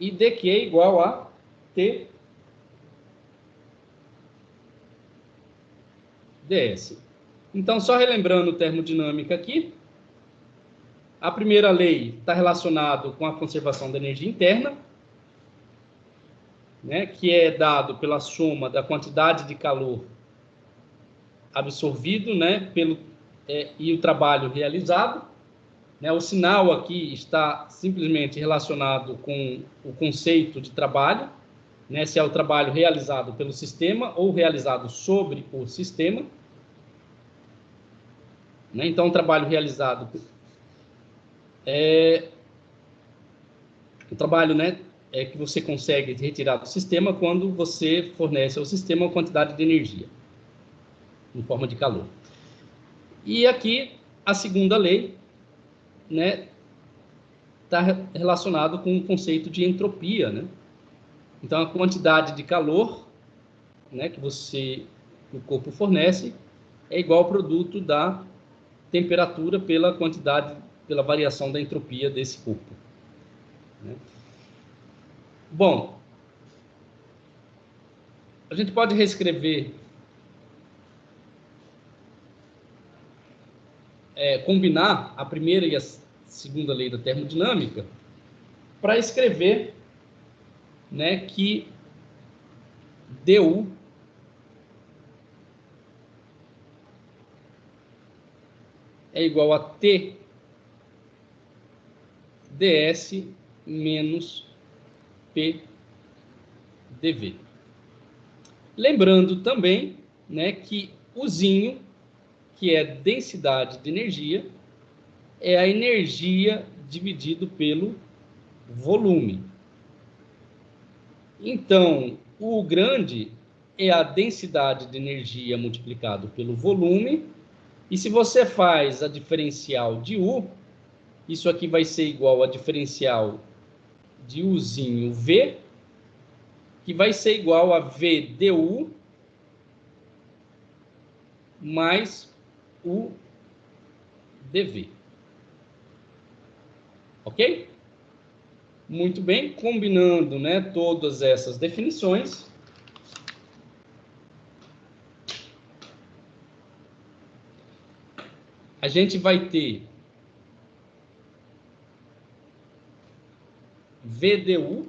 E dq é igual a T ds. Então, só relembrando termodinâmica aqui, a primeira lei está relacionada com a conservação da energia interna, né, que é dado pela soma da quantidade de calor absorvido, né, e o trabalho realizado. Né, o sinal aqui está simplesmente relacionado com o conceito de trabalho, né, se é o trabalho realizado pelo sistema ou realizado sobre o sistema. Né, então, o trabalho realizado o trabalho, né, que você consegue retirar do sistema quando você fornece ao sistema uma quantidade de energia em forma de calor. E aqui, a segunda lei, né, está relacionado com o conceito de entropia, né? Então, a quantidade de calor, né, que o corpo fornece é igual ao produto da temperatura pela variação da entropia desse corpo. Né? Bom, a gente pode reescrever, combinar a primeira e a segunda lei da termodinâmica para escrever, né, que du é igual a T ds menos P dV. Lembrando também, né, que o zinho, que é densidade de energia, é a energia dividido pelo volume. Então, o grande é a densidade de energia multiplicado pelo volume, e se você faz a diferencial de U, isso aqui vai ser igual a diferencial de Uzinho V, que vai ser igual a V du mais U dV. Ok? Muito bem, combinando, né, todas essas definições, a gente vai ter VDU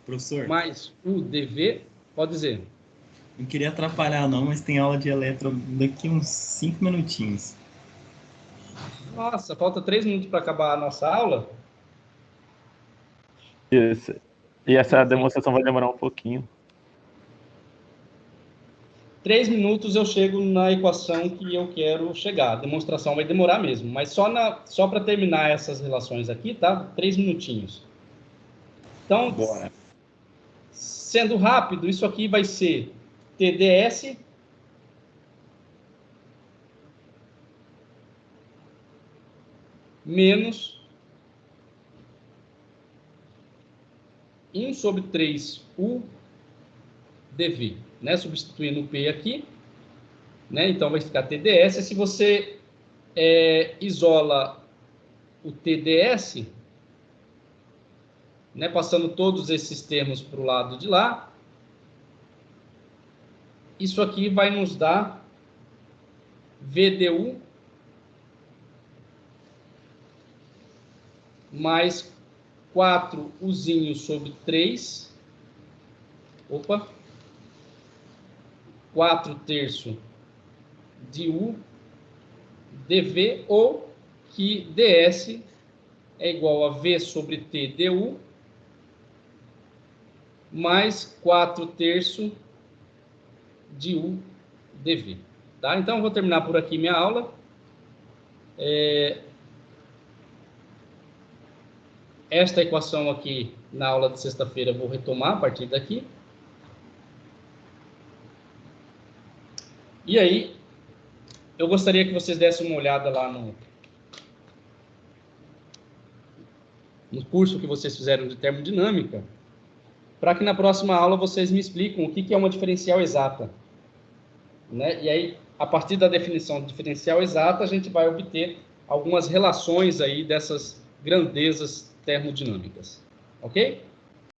Professor, mais UDV, pode dizer. não queria atrapalhar não, mas tem aula de eletro daqui uns 5 minutinhos. Nossa, falta 3 minutos para acabar a nossa aula. Isso. E essa demonstração vai demorar um pouquinho. 3 minutos eu chego na equação que eu quero chegar. A demonstração vai demorar mesmo, mas só para terminar essas relações aqui, tá? 3 minutinhos. Então, Bora. Sendo rápido, isso aqui vai ser TdS menos 1 sobre 3 U dV, né? Substituindo o P aqui, né? Então vai ficar TdS. Se você isola o TdS, né? Passando todos esses termos para o lado de lá, isso aqui vai nos dar VDU mais 4 Uzinho sobre 3. 4 terços de U dV, ou que ds é igual a V sobre T du mais 4 terços de U dV. Tá? Então, eu vou terminar por aqui minha aula. Esta equação aqui, na aula de sexta-feira, eu vou retomar a partir daqui. E aí, eu gostaria que vocês dessem uma olhada lá no curso que vocês fizeram de termodinâmica, para que na próxima aula vocês me expliquem o que é uma diferencial exata. Né? E aí, a partir da definição de diferencial exata, a gente vai obter algumas relações aí dessas grandezas termodinâmicas. Ok?